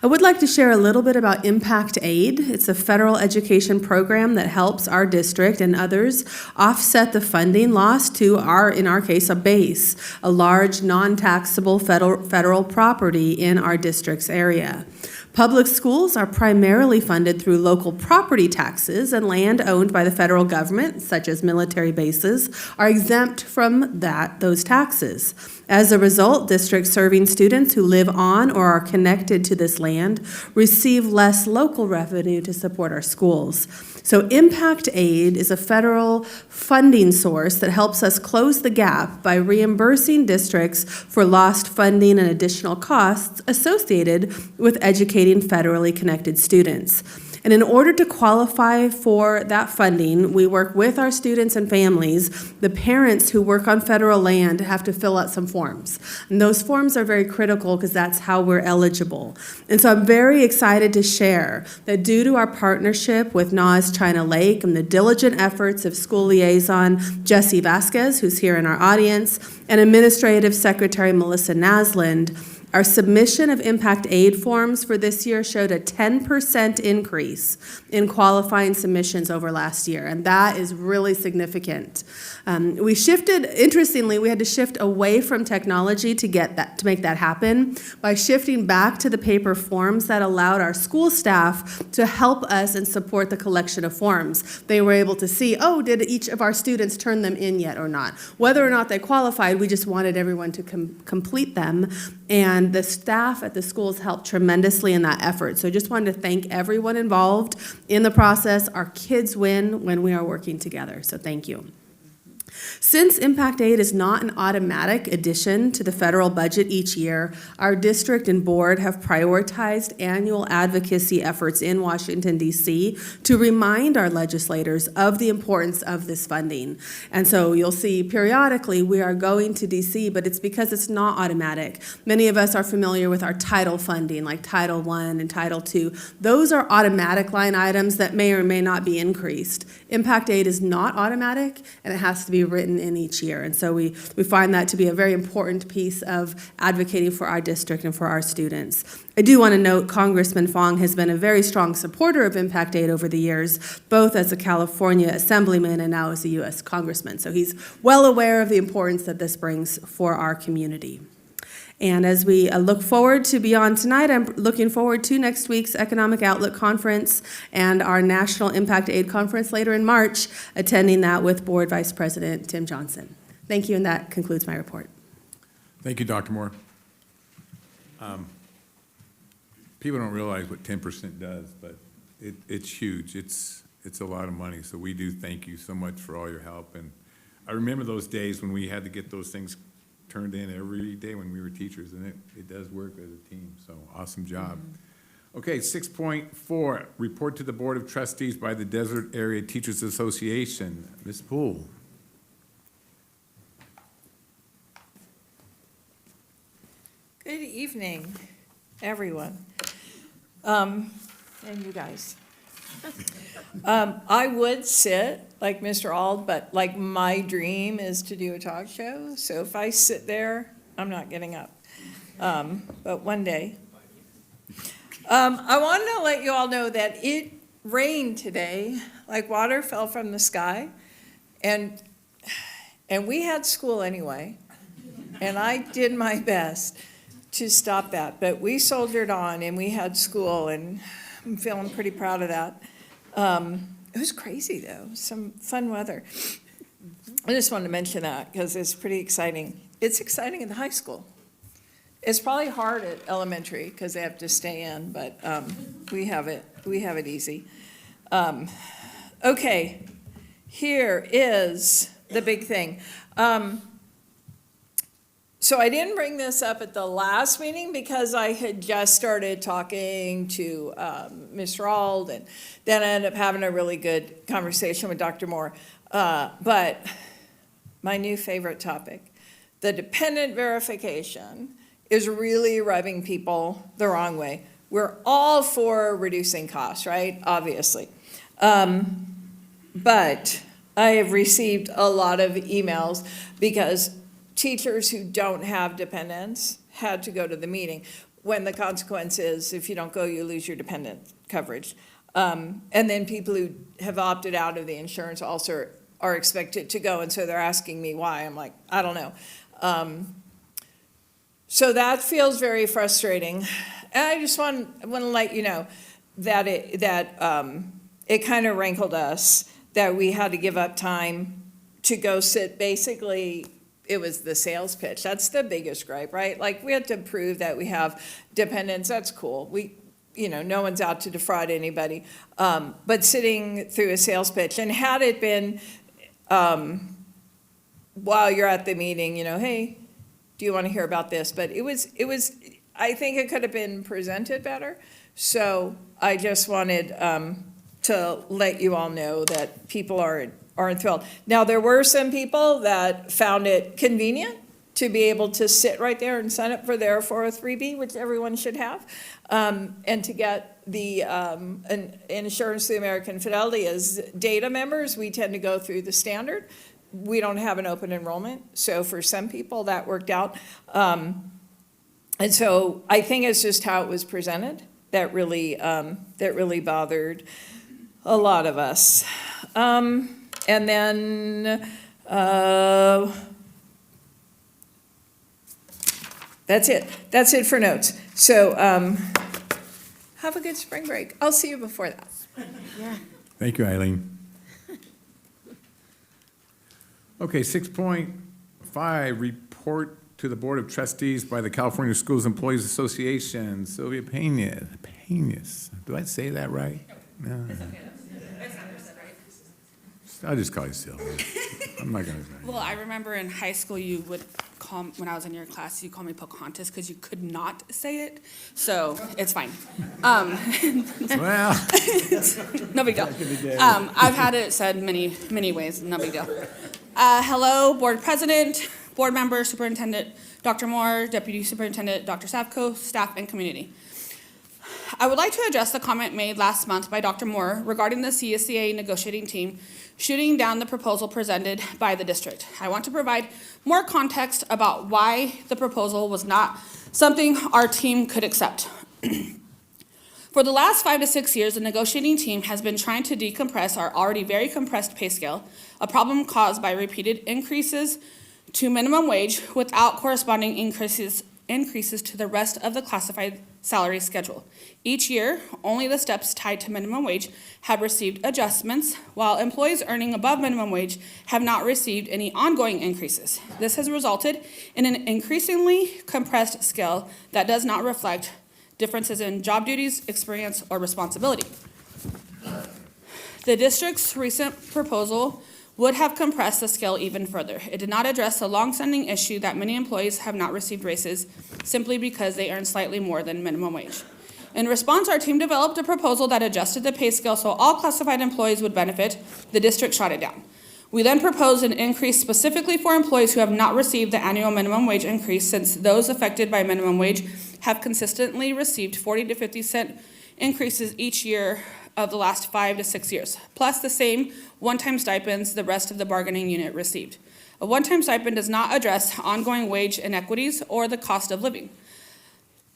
I would like to share a little bit about Impact Aid. It's a federal education program that helps our district and others offset the funding lost to in our case, a base, a large non-taxable federal property in our district's area. Public schools are primarily funded through local property taxes, and land owned by the federal government, such as military bases, are exempt from those taxes. As a result, districts serving students who live on or are connected to this land receive less local revenue to support our schools. So Impact Aid is a federal funding source that helps us close the gap by reimbursing districts for lost funding and additional costs associated with educating federally connected students. And in order to qualify for that funding, we work with our students and families. The parents who work on federal land have to fill out some forms. And those forms are very critical because that's how we're eligible. And so I'm very excited to share that due to our partnership with NAS China Lake and the diligent efforts of school liaison Jesse Vasquez, who's here in our audience, and Administrative Secretary Melissa Nasland, our submission of Impact Aid forms for this year showed a 10% increase in qualifying submissions over last year, and that is really significant. We shifted, interestingly, we had to shift away from technology to make that happen by shifting back to the paper forms that allowed our school staff to help us and support the collection of forms. They were able to see, did each of our students turn them in yet or not? Whether or not they qualified, we just wanted everyone to complete them, and the staff at the schools helped tremendously in that effort. So I just wanted to thank everyone involved in the process. Our kids win when we are working together, so thank you. Since Impact Aid is not an automatic addition to the federal budget each year, our district and board have prioritized annual advocacy efforts in Washington, D.C. to remind our legislators of the importance of this funding. And so you'll see periodically we are going to D.C., but it's because it's not automatic. Many of us are familiar with our title funding, like Title I and Title II. Those are automatic line items that may or may not be increased. Impact Aid is not automatic, and it has to be written in each year. And so we find that to be a very important piece of advocating for our district and for our students. I do want to note Congressman Fong has been a very strong supporter of Impact Aid over the years, both as a California assemblyman and now as a U.S. congressman. So he's well aware of the importance that this brings for our community. And as we look forward to beyond tonight, I'm looking forward to next week's Economic Outlook Conference and our National Impact Aid Conference later in March, attending that with Board Vice President Tim Johnson. Thank you, and that concludes my report. Thank you, Dr. Moore. People don't realize what 10% does, but it's huge. It's a lot of money, so we do thank you so much for all your help. And I remember those days when we had to get those things turned in every day when we were teachers, and it does work as a team, so awesome job. Okay, 6.4, report to the Board of Trustees by the Desert Area Teachers Association. Ms. Poole. Good evening, everyone, and you guys. I would sit like Mr. Ald, but like my dream is to do a talk show. So if I sit there, I'm not getting up. But one day. I wanted to let you all know that it rained today, like water fell from the sky. And we had school anyway. And I did my best to stop that. But we soldiered on and we had school, and I'm feeling pretty proud of that. It was crazy, though, some fun weather. I just wanted to mention that because it's pretty exciting. It's exciting in the high school. It's probably hard at elementary because they have to stay in, but we have it easy. Okay, here is the big thing. So I didn't bring this up at the last meeting because I had just started talking to Mr. Ald, and then I ended up having a really good conversation with Dr. Moore. But my new favorite topic, the dependent verification, is really rubbing people the wrong way. We're all for reducing costs, right? Obviously. But I have received a lot of emails because teachers who don't have dependents had to go to the meeting, when the consequence is if you don't go, you lose your dependent coverage. And then people who have opted out of the insurance also are expected to go, and so they're asking me why. I'm like, I don't know. So that feels very frustrating. And I just want to let you know that it kind of rankled us that we had to give up time to go sit. Basically, it was the sales pitch. That's the biggest gripe, right? Like, we had to prove that we have dependents. That's cool. No one's out to defraud anybody. But sitting through a sales pitch, and had it been while you're at the meeting, hey, do you want to hear about this? But it was, I think it could have been presented better. So I just wanted to let you all know that people aren't thrilled. Now, there were some people that found it convenient to be able to sit right there and sign up for their 403B, which everyone should have, and to get the insurance through American Fidelity as data members. We tend to go through the standard. We don't have an open enrollment, so for some people that worked out. And so I think it's just how it was presented that really bothered a lot of us. And then that's it. That's it for notes. So have a good spring break. I'll see you before that. Yeah. Thank you, Eileen. Okay, 6.5, report to the Board of Trustees by the California Schools Employees Association. Sylvia Peñas. Do I say that right? No. I'll just call you Sylvia. I'm not gonna say. Well, I remember in high school you would call, when I was in your class, you called me Pocahontas because you could not say it, so it's fine. Well, No big deal. I've had it said many ways, no big deal. Hello, Board President, Board Member, Superintendent Dr. Moore, Deputy Superintendent Dr. Savko, staff, and community. I would like to address the comment made last month by Dr. Moore regarding the CSEA negotiating team shooting down the proposal presented by the district. I want to provide more context about why the proposal was not something our team could accept. For the last 5 to 6 years, the negotiating team has been trying to decompress our already very compressed pay scale, a problem caused by repeated increases to minimum wage without corresponding increases increases to the rest of the classified salary schedule. Each year, only the steps tied to minimum wage have received adjustments, while employees earning above minimum wage have not received any ongoing increases. This has resulted in an increasingly compressed scale that does not reflect differences in job duties, experience, or responsibility. The district's recent proposal would have compressed the scale even further. It did not address the longstanding issue that many employees have not received raises simply because they earn slightly more than minimum wage. In response, our team developed a proposal that adjusted the pay scale so all classified employees would benefit. The district shot it down. We then proposed an increase specifically for employees who have not received the annual minimum wage increase, since those affected by minimum wage have consistently received 40 to 50 cent increases each year of the last 5 to 6 years, plus the same one-time stipends the rest of the bargaining unit received. A one-time stipend does not address ongoing wage inequities or the cost of living.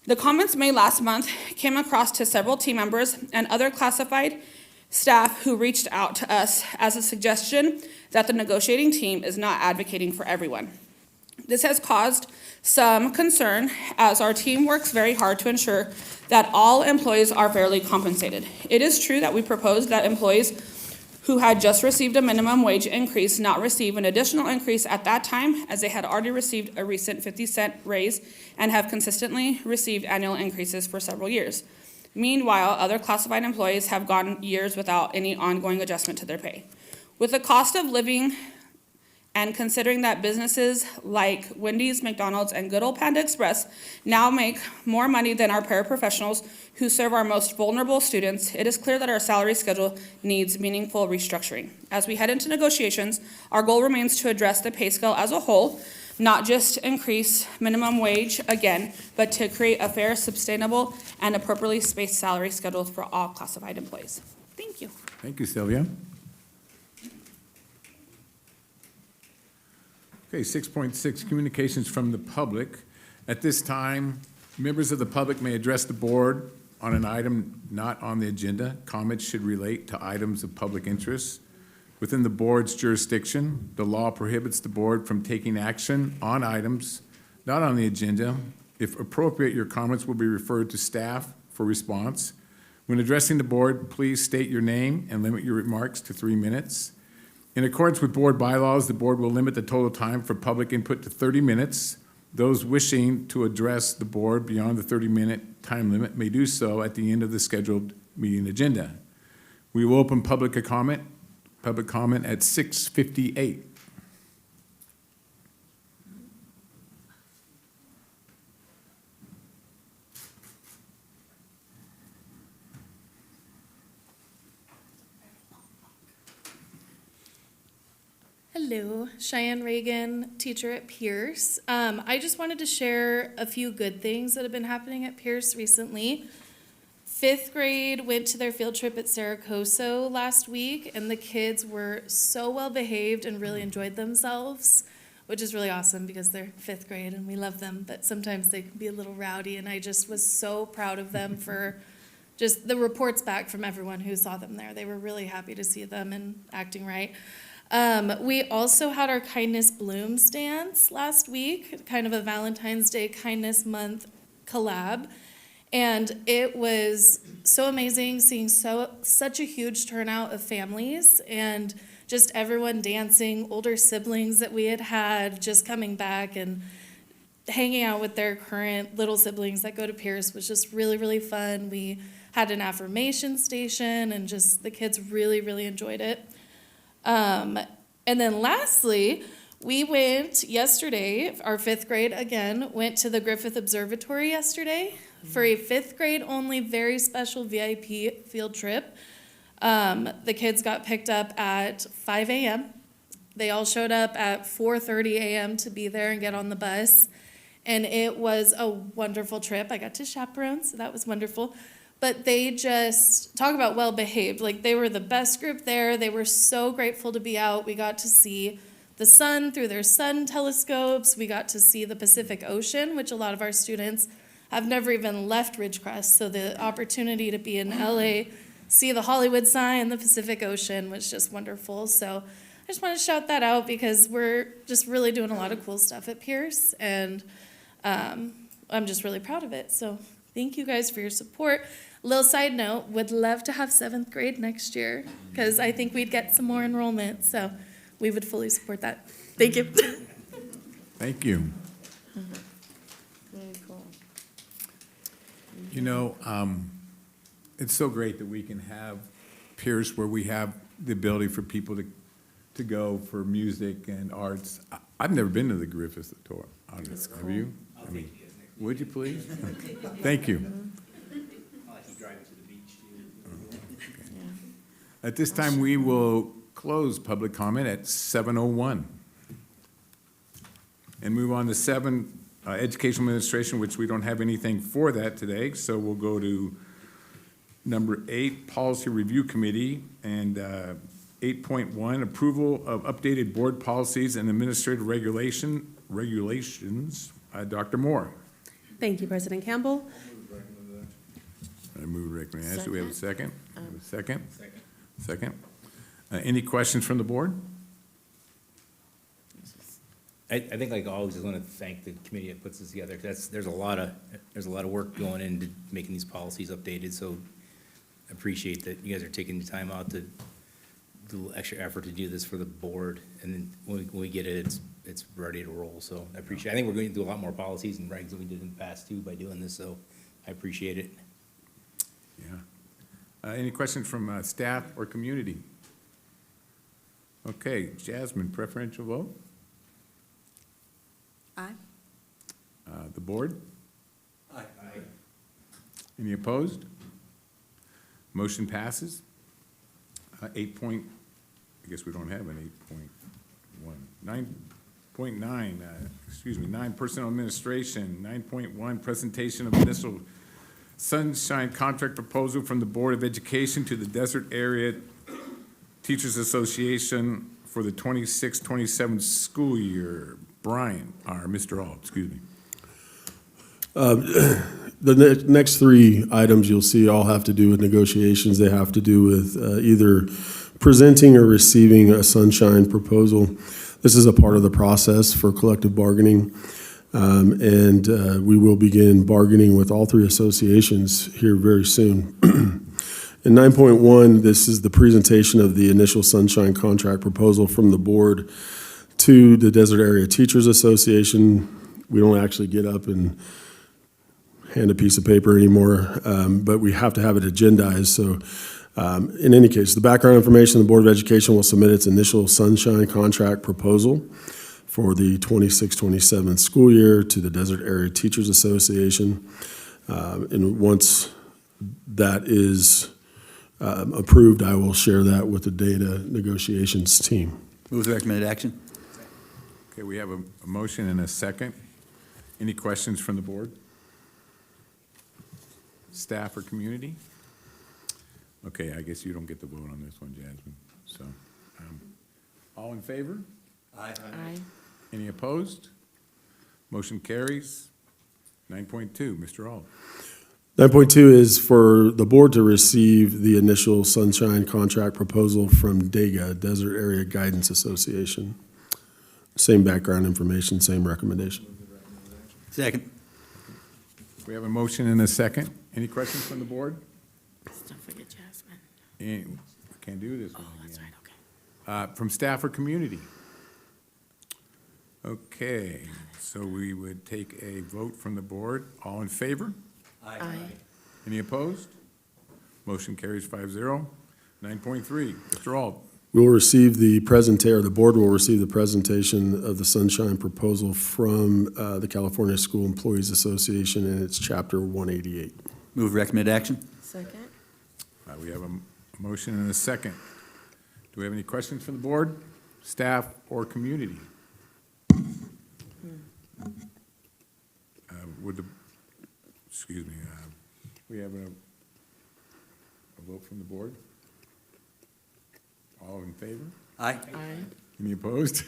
The comments made last month came across to several team members and other classified staff who reached out to us as a suggestion that the negotiating team is not advocating for everyone. This has caused some concern as our team works very hard to ensure that all employees are fairly compensated. It is true that we proposed that employees who had just received a minimum wage increase not receive an additional increase at that time, as they had already received a recent 50-cent raise and have consistently received annual increases for several years. Meanwhile, other classified employees have gone years without any ongoing adjustment to their pay. With the cost of living and considering that businesses like Wendy's, McDonald's, and good old Panda Express now make more money than our paraprofessionals who serve our most vulnerable students, it is clear that our salary schedule needs meaningful restructuring. As we head into negotiations, our goal remains to address the pay scale as a whole, not just increase minimum wage again, but to create a fair, sustainable, and appropriately spaced salary schedule for all classified employees. Thank you. Thank you, Sylvia. Okay, 6.6, communications from the public. At this time, members of the public may address the board on an item not on the agenda. Comments should relate to items of public interest. Within the board's jurisdiction, the law prohibits the board from taking action on items not on the agenda. If appropriate, your comments will be referred to staff for response. When addressing the board, please state your name and limit your remarks to 3 minutes. In accordance with board bylaws, the board will limit the total time for public input to 30 minutes. Those wishing to address the board beyond the 30-minute time limit may do so at the end of the scheduled meeting agenda. We will open public comment at 6:58. Hello, Cheyenne Reagan, teacher at Pierce. I just wanted to share a few good things that have been happening at Pierce recently. 5th grade went to their field trip at Saracoso last week, and the kids were so well behaved and really enjoyed themselves, which is really awesome because they're 5th grade and we love them, but sometimes they can be a little rowdy, and I just was so proud of them for just the reports back from everyone who saw them there. They were really happy to see them and acting right. We also had our Kindness Blooms dance last week, kind of a Valentine's Day Kindness Month collab. And it was so amazing seeing such a huge turnout of families and just everyone dancing, older siblings that we had just coming back and hanging out with their current little siblings that go to Pierce was just really, really fun. We had an affirmation station and just the kids really, really enjoyed it. And then lastly, we went yesterday, our 5th grade again, went to the Griffith Observatory yesterday for a 5th grade only very special VIP field trip. The kids got picked up at 5 a.m. They all showed up at 4:30 a.m. to be there and get on the bus. And it was a wonderful trip. I got to chaperone, so that was wonderful. But they just, talk about well-behaved. Like, they were the best group there. They were so grateful to be out. We got to see the sun through their sun telescopes. We got to see the Pacific Ocean, which a lot of our students have never even left Ridgecrest. So the opportunity to be in LA, see the Hollywood sign and the Pacific Ocean was just wonderful. So I just want to shout that out because we're just really doing a lot of cool stuff at Pierce. And I'm just really proud of it. So thank you guys for your support. Little side note, would love to have 7th grade next year because I think we'd get some more enrollment. So we would fully support that. Thank you. Thank you. Very cool. You know, it's so great that we can have Pierce where we have the ability for people to go for music and arts. I've never been to the Griffith Auditorium. Have you? I mean, would you please? Thank you. At this time, we will close public comment at 7:01. And move on to 7, Educational Administration, which we don't have anything for that today, so we'll go to number 8, Policy Review Committee, and 8.1, Approval of Updated Board Policies and Administrative Regulations. Dr. Moore. Thank you, President Campbell. I move recommendation. Do we have a second? Second? Second. Any questions from the board? I think like always, I want to thank the committee that puts this together. 'Cause there's a lot of work going into making these policies updated, so I appreciate that you guys are taking the time out to do a little extra effort to do this for the board, and then when we get it, it's ready to roll, so I appreciate it. I think we're going to do a lot more policies and regs than we did in the past too by doing this, so I appreciate it. Yeah. Any questions from staff or community? Okay, Jasmine, preferential vote? Aye. The board? Aye. Any opposed? Motion passes. I guess we don't have an 8.1. 9.9, 9, Personnel Administration. 9.1, Presentation of Initial Sunshine Contract Proposal from the Board of Education to the Desert Area Teachers Association for the 26-27 school year. Brian, or Mr. Ault, excuse me. The next 3 items you'll see all have to do with negotiations. They have to do with either presenting or receiving a sunshine proposal. This is a part of the process for collective bargaining. And we will begin bargaining with all 3 associations here very soon. In 9.1, this is the presentation of the initial sunshine contract proposal from the board to the Desert Area Teachers Association. We don't actually get up and hand a piece of paper anymore, but we have to have it agendized. So in any case, the background information, the Board of Education will submit its initial sunshine contract proposal for the 26-27 school year to the Desert Area Teachers Association. And once that is approved, I will share that with the data negotiations team. Move the recommended action. Okay, we have a motion and a second. Any questions from the board? Staff or community? Okay, I guess you don't get the vote on this one, Jasmine. So, all in favor? Aye. Aye. Any opposed? Motion carries. 9.2, Mr. Ault. 9.2 is for the board to receive the initial sunshine contract proposal from DAGA, Desert Area Guidance Association. Same background information, same recommendation. Second. We have a motion and a second. Any questions from the board? Don't forget Jasmine. I can't do this one Oh, that's again. right, okay. From staff or community? Okay, so we would take a vote from the board. All in favor? Aye. Any opposed? Motion carries 5-0. 9.3, Mr. Ault. We will receive the the board will receive the presentation of the sunshine proposal from the California School Employees Association and its chapter 188. Move recommended action. Second? We have a motion and a second. Do we have any questions from the board, staff, or community? We have a vote from the board? All in favor? Aye. Aye. Any opposed?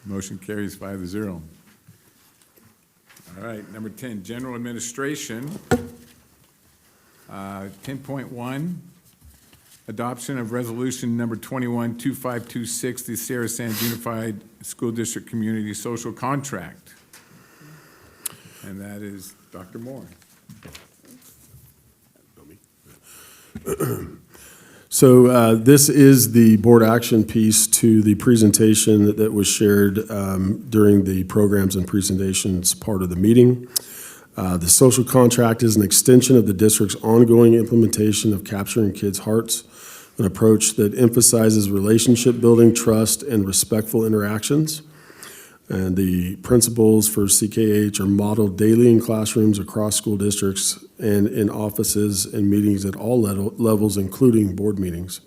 Motion carries 5-0. All right, number 10, general administration. 10.1, adoption of resolution number 21-2526, the Sierra Sands Unified School District Community Social Contract. and that is Dr. Moore. So this is the board action piece to the presentation that was shared during the programs and presentations part of the meeting. The social contract is an extension of the district's ongoing implementation of Capturing Kids' Hearts, an approach that emphasizes relationship building, trust, and respectful interactions. And the principles for CKH are modeled daily in classrooms across school districts and in offices and meetings at all levels, including board meetings.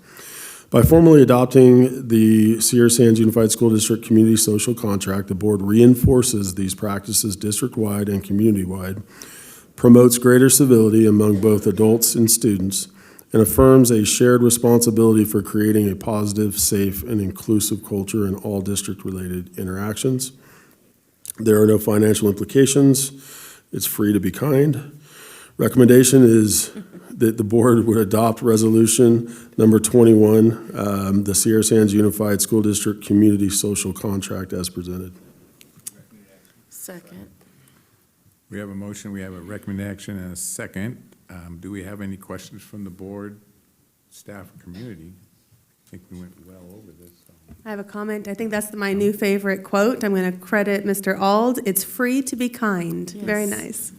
By formally adopting the Sierra Sands Unified School District Community Social Contract, the board reinforces these practices district-wide and community-wide, promotes greater civility among both adults and students, and affirms a shared responsibility for creating a positive, safe, and inclusive culture in all district-related interactions. There are no financial implications. It's free to be kind. Recommendation is that the board would adopt resolution number 21, the Sierra Sands Unified School District Community Social Contract as presented. Second. We have a motion, we have a recommendation, and a second. Do we have any questions from the board, staff, or community? I think we went well over this. I have a comment. I think that's my new favorite quote. I'm going to credit Mr. Ald. It's free to be kind. Very Yes. nice.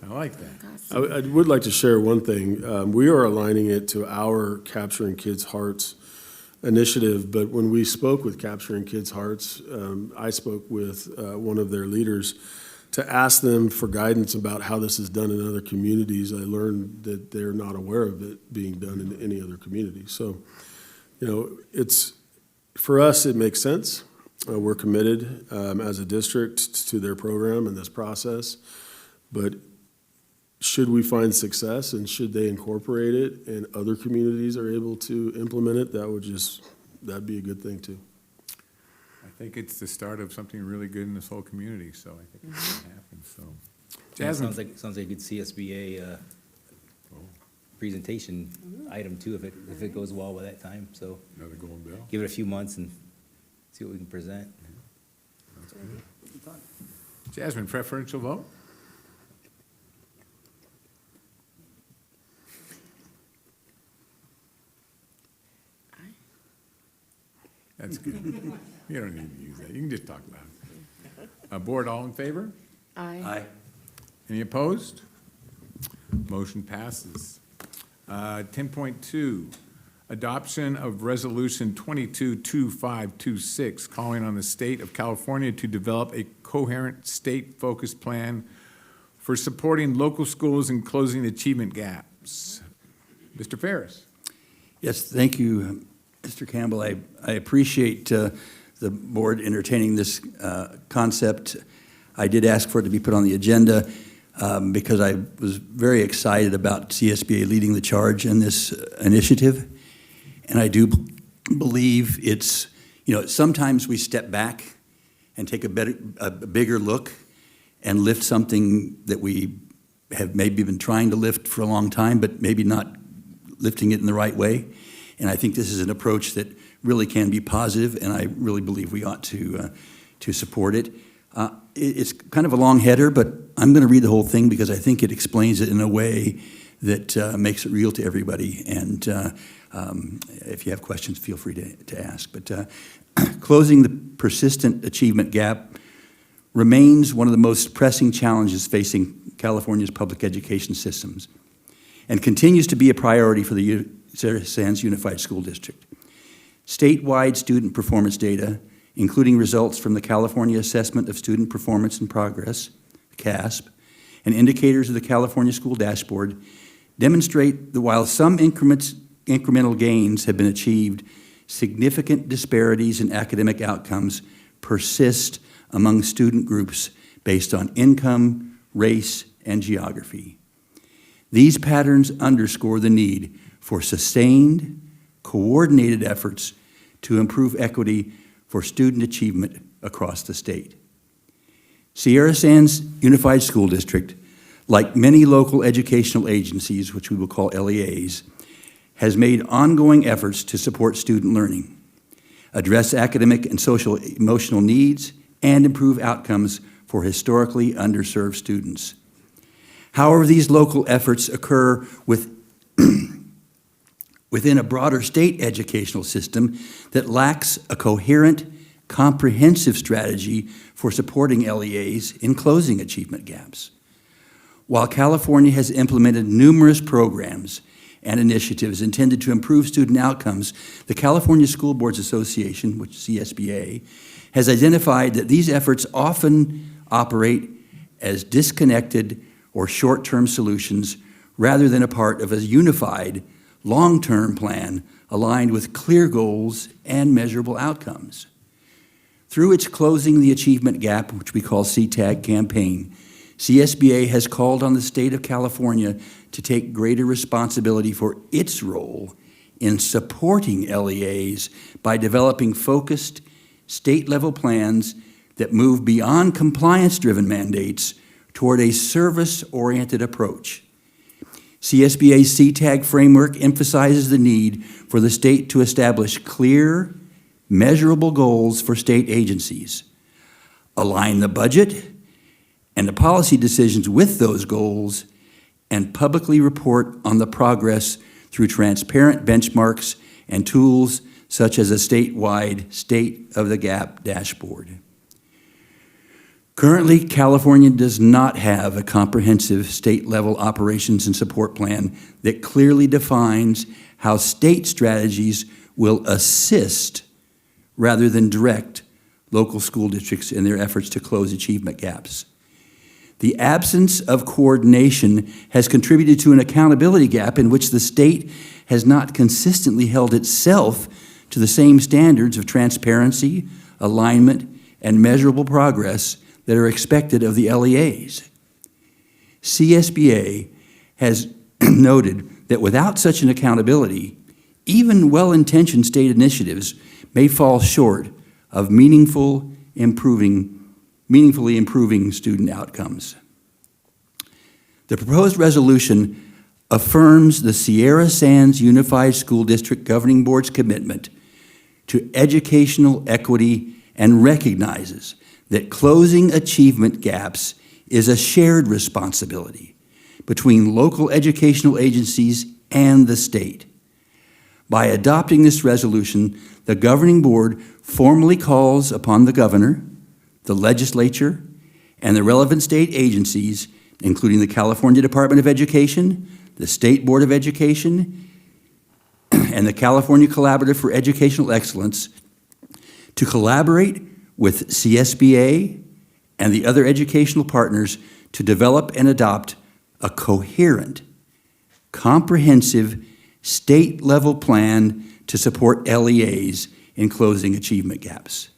I like that. I would like to share one thing. We are aligning it to our Capturing Kids' Hearts initiative, but when we spoke with Capturing Kids' Hearts, I spoke with one of their leaders to ask them for guidance about how this is done in other communities. I learned that they're not aware of it being done in any other community. So, you know, it's, for us, it makes sense. We're committed as a district to their program and this process. But should we find success and should they incorporate it and other communities are able to implement it, that'd be a good thing too. I think it's the start of something really good in this whole community, so I think it's going to happen, so. Jasmine? Sounds like a good CSBA presentation item too, if it goes well by that time, so Another golden bell. give it a few months and see what we can present. Jasmine, preferential vote? That's good. You don't need to use that. You can just talk loud. Board, all in favor? Aye. Any opposed? Motion passes. 10.2, adoption of Resolution 222526, calling on the state of California to develop a coherent state-focused plan for supporting local schools and closing achievement gaps. Mr. Ferris. Yes, thank you, Mr. Campbell. I appreciate the board entertaining this concept. I did ask for it to be put on the agenda because I was very excited about CSBA leading the charge in this initiative. And I do believe it's, you know, sometimes we step back and take a bigger look and lift something that we have maybe been trying to lift for a long time, but maybe not lifting it in the right way. And I think this is an approach that really can be positive, and I really believe we ought to support it. It's kind of a long header, but I'm going to read the whole thing because I think it explains it in a way that makes it real to everybody. And if you have questions, feel free to ask. But closing the persistent achievement gap remains one of the most pressing challenges facing California's public education systems and continues to be a priority for the Sierra Sands Unified School District. Statewide student performance data, including results from the California Assessment of Student Performance and Progress, CASP, and indicators of the California School Dashboard, demonstrate that while some incremental gains have been achieved, significant disparities in academic outcomes persist among student groups based on income, race, and geography. These patterns underscore the need for sustained, coordinated efforts to improve equity for student achievement across the state. Sierra Sands Unified School District, like many local educational agencies, which we will call LEAs, has made ongoing efforts to support student learning, address academic and social emotional needs, and improve outcomes for historically underserved students. However, these local efforts occur within a broader state educational system that lacks a coherent, comprehensive strategy for supporting LEAs in closing achievement gaps. While California has implemented numerous programs and initiatives intended to improve student outcomes, the California School Boards Association, which is CSBA, has identified that these efforts often operate as disconnected or short-term solutions rather than a part of a unified, long-term plan aligned with clear goals and measurable outcomes. Through its Closing the Achievement Gap, which we call CTAG campaign, CSBA has called on the state of California to take greater responsibility for its role in supporting LEAs by developing focused state-level plans that move beyond compliance-driven mandates toward a service-oriented approach. CSBA's CTAG framework emphasizes the need for the state to establish clear, measurable goals for state agencies, align the budget and the policy decisions with those goals, and publicly report on the progress through transparent benchmarks and tools such as a statewide State of the Gap dashboard. Currently, California does not have a comprehensive state-level operations and support plan that clearly defines how state strategies will assist rather than direct local school districts in their efforts to close achievement gaps. The absence of coordination has contributed to an accountability gap in which the state has not consistently held itself to the same standards of transparency, alignment, and measurable progress that are expected of the LEAs. CSBA has noted that without such an accountability, even well-intentioned state initiatives may fall short of meaningfully improving student outcomes. The proposed resolution affirms the Sierra Sands Unified School District Governing Board's commitment to educational equity and recognizes that closing achievement gaps is a shared responsibility between local educational agencies and the state. By adopting this resolution, the governing board formally calls upon the governor, the legislature, and the relevant state agencies, including the California Department of Education, the State Board of Education, and the California Collaborative for Educational Excellence, to collaborate with CSBA and the other educational partners to develop and adopt a coherent, comprehensive, state-level plan to support LEAs in closing achievement gaps.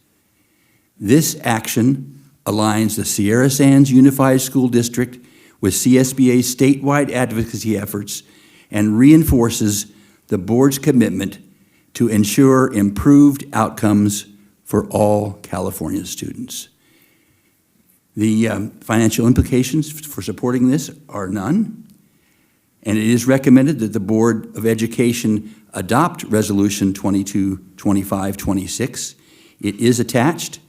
This action aligns the Sierra Sands Unified School District with CSBA's statewide advocacy efforts and reinforces the board's commitment to ensure improved outcomes for all California students. The financial implications for supporting this are none, and it is recommended that the Board of Education adopt Resolution 222526. It is attached,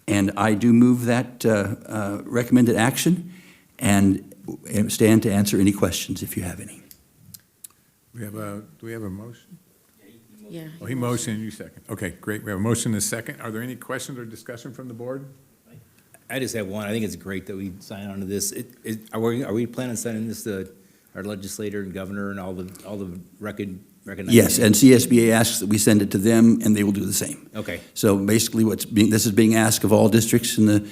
and I do move that recommended action and stand to answer any questions if you have any. Do we have a motion? Yeah. Oh, he motioned, you second. Okay, great. We have a motion and a second. Are there any questions or discussion from the board? I just have one. I think it's great that we sign on to this. Are we planning on sending this to our legislator and governor and all the recognized? Yes, and CSBA asks that we send it to them, and they will do the same. Okay. So basically, this is being asked of all districts in the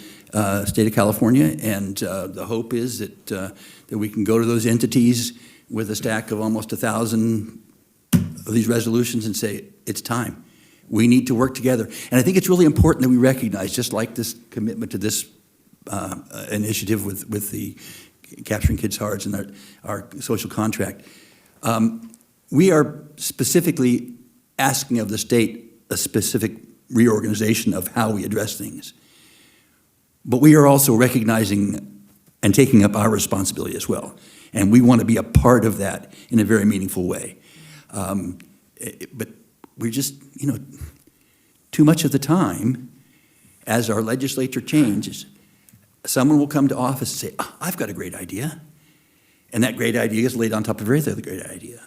state of California, and the hope is that we can go to those entities with a stack of almost 1,000 of these resolutions and say, it's time. We need to work together. And I think it's really important that we recognize, just like this commitment to this initiative with the Capturing Kids' Hearts and our social contract, we are specifically asking of the state a specific reorganization of how we address things. But we are also recognizing and taking up our responsibility as well. And we want to be a part of that in a very meaningful way. But we're just, too much of the time, as our legislature changes, someone will come to office and say, "Ah, I've got a great idea." And that great idea is laid on top of every other great idea.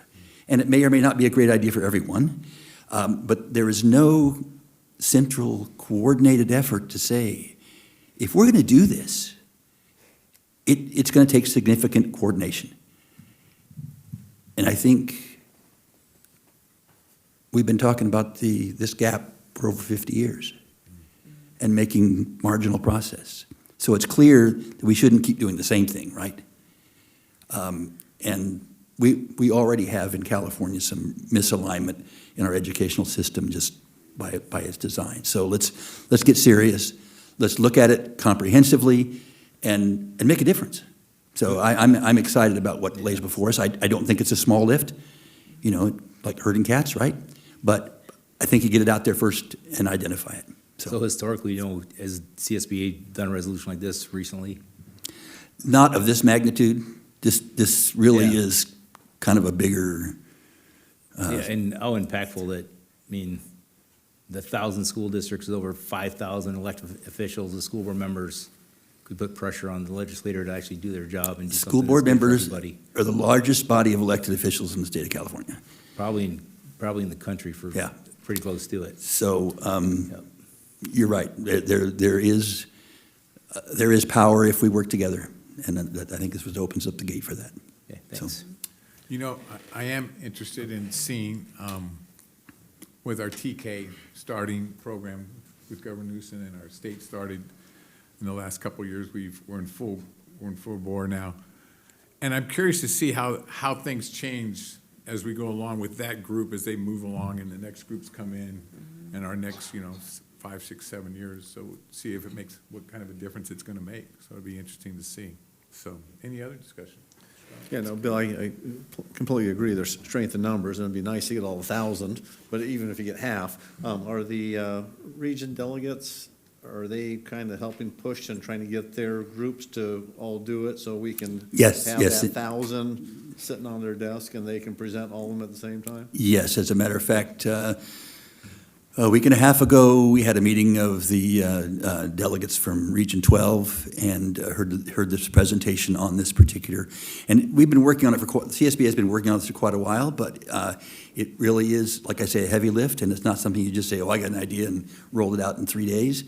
And it may or may not be a great idea for everyone, but there is no central coordinated effort to say, if we're going to do this, it's going to take significant coordination. And I think we've been talking about this gap for over 50 years and making marginal progress. So it's clear that we shouldn't keep doing the same thing, right? And we already have in California some misalignment in our educational system just by its design. So let's get serious. Let's look at it comprehensively and make a difference. So I'm excited about what lays before us. I don't think it's a small lift, like herding cats, right? But I think you get it out there first and identify it. So historically, has CSBA done a resolution like this recently? Not of this magnitude. This really Yeah. is kind of a bigger. Yeah, and how impactful that, the 1,000 school districts with over 5,000 elected officials, the school board members could put pressure on the legislator to actually do their job and do something School board that's good for members everybody. are the largest body of elected officials in the state of California. Probably in the country for Yeah. pretty close to it. So Yep. you're right. There is power if we work together, and I think this opens up the gate for that. Okay, thanks. I am interested in seeing, with our TK starting program with Governor Newsom and our state started in the last couple of years, we're in full bore now. And I'm curious to see how things change as we go along with that group, as they move along and the next groups come in and our next, 5, 6, 7 years. So see if it makes, what kind of a difference it's gonna make. So it'll be interesting to see. So, any other discussion? Yeah, no, Bill, I completely agree. There's strength in numbers, and it'd be nice to get all 1,000, but even if you get half, are the region delegates, are they kind of helping push and trying to get their groups to all do it so we can Yes, have yes. that 1,000 sitting on their desk and they can present all of them at the same time? Yes, as a matter of fact, a week and a half ago, we had a meeting of the delegates from Region 12 and heard this presentation on this particular. And we've been working on it CSB has been working on this for quite a while, but it really is, like I say, a heavy lift, and it's not something you just say, oh, I got an idea and roll it out in 3 days.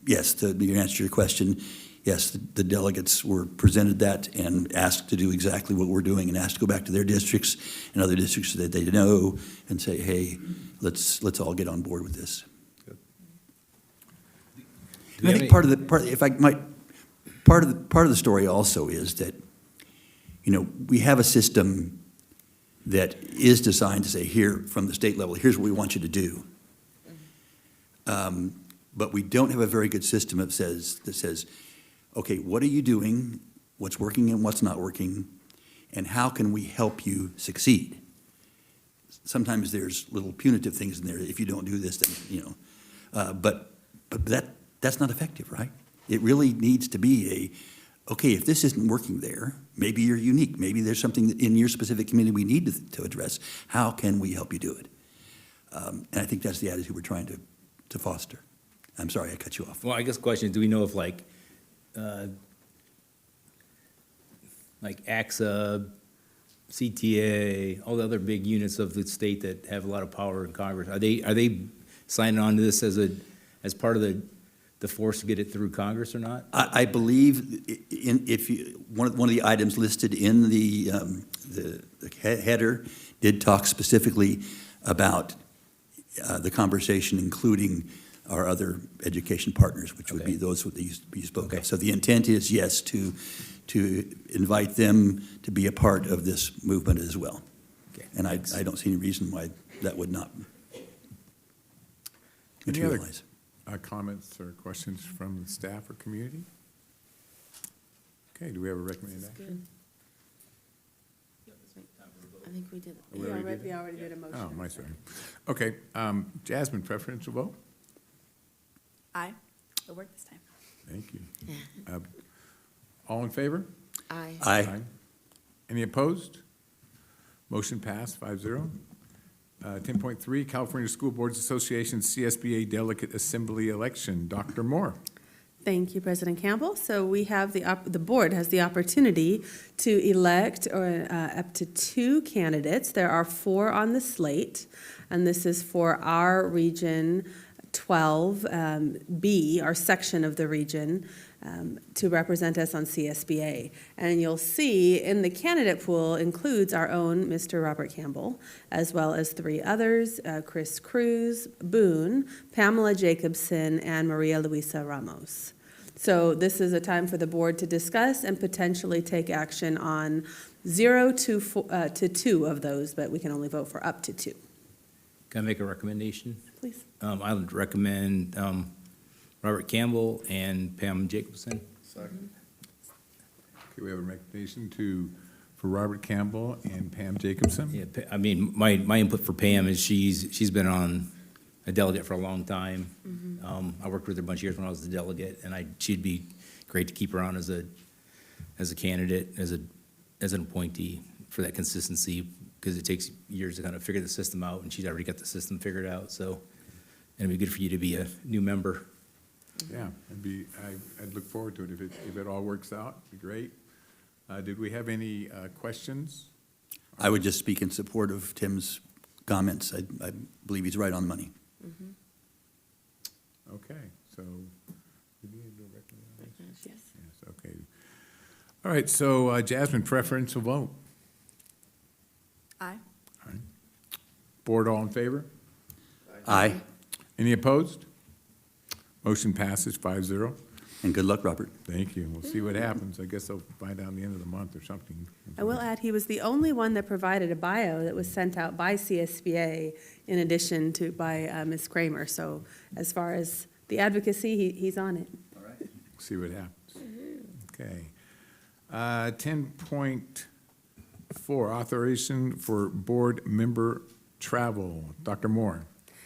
Yes, to answer your question, yes, the delegates were presented that and asked to do exactly what we're doing and asked to go back to their districts and other districts that they know and say, hey, let's all get on board with this. And I think part of the story also is that, we have a system that is designed to say, here, from the state level, here's what we want you to do. But we don't have a very good system that says, okay, what are you doing, what's working and what's not working, and how can we help you succeed? Sometimes there's little punitive things in there. If you don't do this, then, but that's not effective, right? It really needs to be okay, if this isn't working there, maybe you're unique. Maybe there's something that in your specific community we need to address. How can we help you do it? And I think that's the attitude we're trying to foster. I'm sorry, I cut you off. Well, I guess the question is, do we know if AXA, CTA, all the other big units of the state that have a lot of power in Congress, are they signing on to this as part of the force to get it through Congress or not? I believe one of the items listed in the header did talk specifically about the conversation, including our other education partners, which would be those that you spoke of. So the intent is, yes, to invite them to be a part of this movement as well. Okay, and I don't see any reason why that would not materialize. Any other comments or questions from the staff or community? Okay, do we have a recommended action? I think we did. We already did? We already did a motion. Oh, my sorry. Okay, Jasmine, preferential vote? Aye. It'll work this time. Thank you. All in favor? Aye. Aye. Any opposed? Motion passed, 5-0. 10.3, California School Boards Association CSBA Delegate Assembly Election. Dr. Moore. Thank you, President Campbell. So we have the board has the opportunity to elect up to 2 candidates. There are 4 on the slate, and this is for our Region 12 B, our section of the region, to represent us on CSBA. And you'll see in the candidate pool includes our own Mr. Robert Campbell, as well as 3 others, Chris Cruz, Boone, Pamela Jacobson, and Maria Luisa Ramos. So this is a time for the board to discuss and potentially take action on 0 to 2 of those, but we can only vote for up to 2. Can I make a recommendation? Please. I would recommend Robert Campbell and Pam Jacobson. Second. Okay, we have a recommendation for Robert Campbell and Pam Jacobson. Yeah, I mean, my input for Pam is she's been on a delegate for a long time. I worked with her a bunch of years when I was the delegate, and she'd be great to keep her on as a candidate, as an appointee for that consistency, because it takes years to kind of figure the system out, and she's already got the system figured out, so it'd be good for you to be a new member. Yeah, I'd look forward to it if it all works out, it'd be great. Did we have any questions? I would just speak in support of Tim's comments. I believe he's right on the money. Okay, so, did we do a recommendation? Yes. Yes, okay. All right, so Jasmine, preferential vote. Aye. Board, all in favor? Aye, Any opposed? Motion passes 5-0. and good luck, Robert. Thank you. We'll see what happens. I guess I'll find out at the end of the month or something. I will add, he was the only one that provided a bio that was sent out by CSBA in addition to by Ms. Kramer. So as far as the advocacy, he's on it. See what happens. Okay. 10.4, authorization for board member travel. Dr. Moore.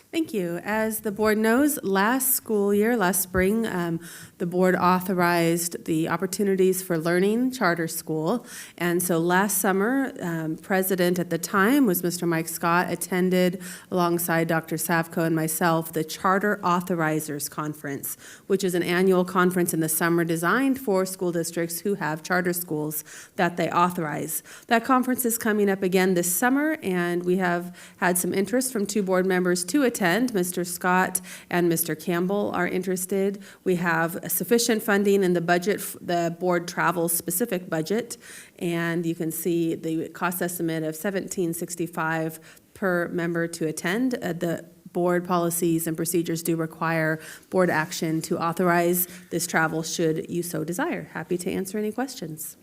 Thank you. As the board knows, last school year, last spring, the board authorized the Opportunities for Learning Charter School. And so last summer, president at the time was Mr. Mike Scott, attended alongside Dr. Savko and myself the Charter Authorizers Conference, which is an annual conference in the summer designed for school districts who have charter schools that they authorize. That conference is coming up again this summer, and we have had some interest from 2 board members to attend. Mr. Scott and Mr. Campbell are interested. We have sufficient funding in the budget, the board travel specific budget, and you can see the cost estimate of $17.65 per member to attend. The board policies and procedures do require board action to authorize this travel should you so desire. Happy to answer any questions.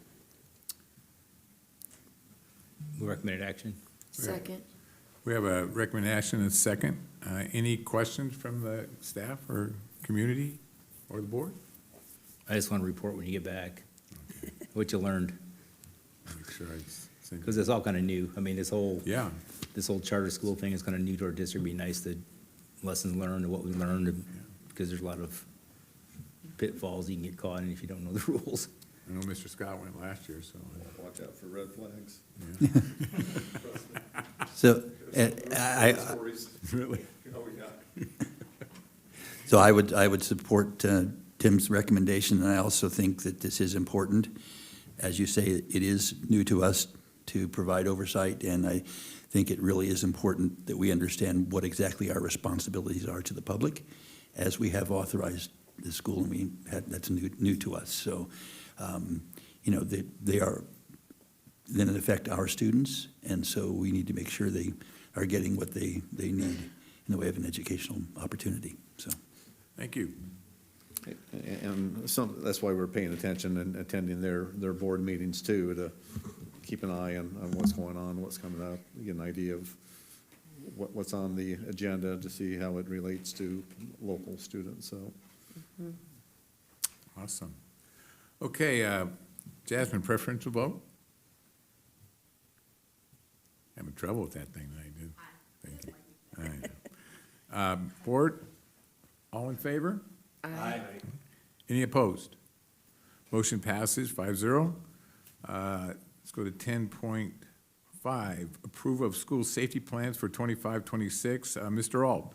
Who recommended action? Second. We have a recommendation and a second. Any questions from the staff or community or the board? I just want to report when you get back, what you learned, Make sure I send because it's all kind of new. I mean, this whole Yeah, charter school thing is kind of new to our district. It'd be nice to lessons learned and what we learned, because there's a lot of pitfalls you can get caught in if you don't know the rules. I know Mr. Scott went last year, so. Watch out for red flags. So Really? So I would support Tim's recommendation, and I also think that this is important. As you say, it is new to us to provide oversight, and I think it really is important that we understand what exactly our responsibilities are to the public, as we have authorized the school, and that's new to us. So, they are then in effect our students, and so we need to make sure they are getting what they need in the way of an educational opportunity, so. Thank you. And that's why we're paying attention and attending their board meetings too, to keep an eye on what's going on, what's coming up, get an idea of what's on the agenda to see how it relates to local students, so. Awesome. Okay, Jasmine, preferential vote? Having trouble with that thing tonight, dude. Thank you. All right. Board, all in favor? Aye. Any opposed? Motion passes 5-0. Let's go to 10.5. 5, approval of school safety plans for 25-26. Mr. Alt.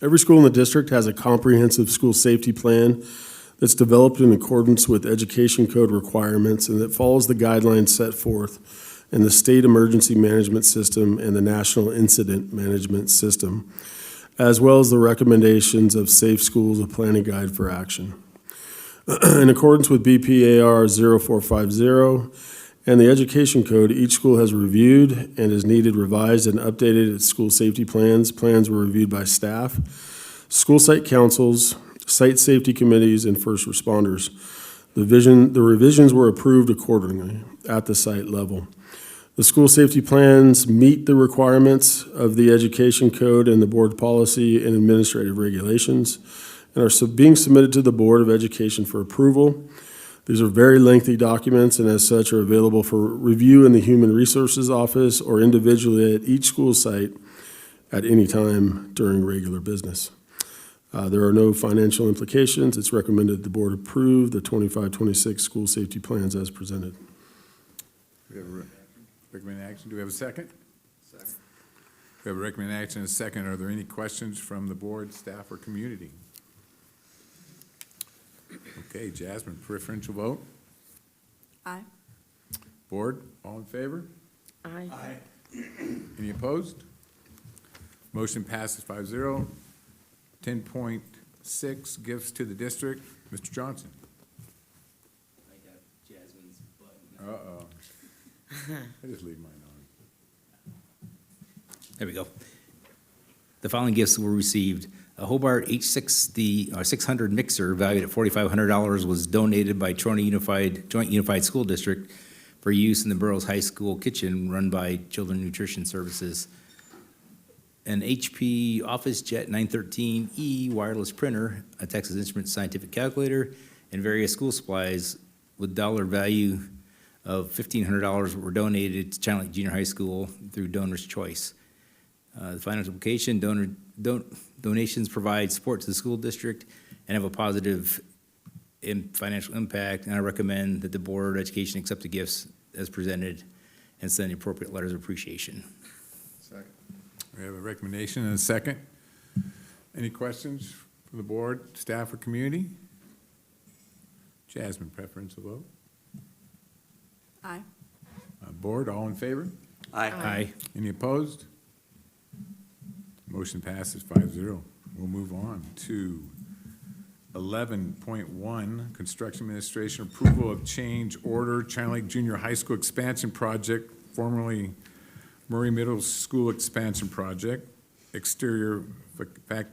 Every school in the district has a comprehensive school safety plan that's developed in accordance with education code requirements and that follows the guidelines set forth in the State Emergency Management System and the National Incident Management System, as well as the recommendations of Safe Schools, a planning guide for action. In accordance with BPAR 0450 and the Education Code, each school has reviewed and as needed revised and updated its school safety plans. Plans were reviewed by staff, school site councils, site safety committees, and first responders. The revisions were approved accordingly at the site level. The school safety plans meet the requirements of the Education Code and the board policy and administrative regulations and are being submitted to the Board of Education for approval. These are very lengthy documents and as such are available for review in the Human Resources Office or individually at each school site at any time during regular business. There are no financial implications. It's recommended the board approve the 25-26 school safety plans as presented. We have a recommended action. Do we have a second? Second. We have a recommended action and a second. Are there any questions from the board, staff, or community? Okay, Jasmine, preferential vote. Aye. Board, all in favor? Aye. Any opposed? Motion passes 5-0. 10.6, gifts to the district. Mr. Johnson. I got Jasmine's button. Uh-oh. I just leave mine on. There we go. The following gifts were received. A Hobart H60 600 mixer valued at $4,500 was donated by Joint Unified School District for use in the Burroughs High School kitchen run by Children Nutrition Services. An HP OfficeJet 913E wireless printer, a Texas Instruments scientific calculator, and various school supplies with dollar value of $1,500 were donated to China Lake Junior High School through Donor's Choice. The financial implication, donations provide support to the school district and have a positive financial impact, and I recommend that the Board of Education accept the gifts as presented and send the appropriate letters of appreciation. Second. We have a recommendation and a second. Any questions from the board, staff, or community? Jasmine, preferential vote. Aye. Board, all in favor? Aye. Any opposed? Motion passes 5-0. We'll move on to 11.1, Construction Administration Approval of Change Order, China Lake Junior High School Expansion Project, formerly Murray Middle School Expansion Project, exterior facade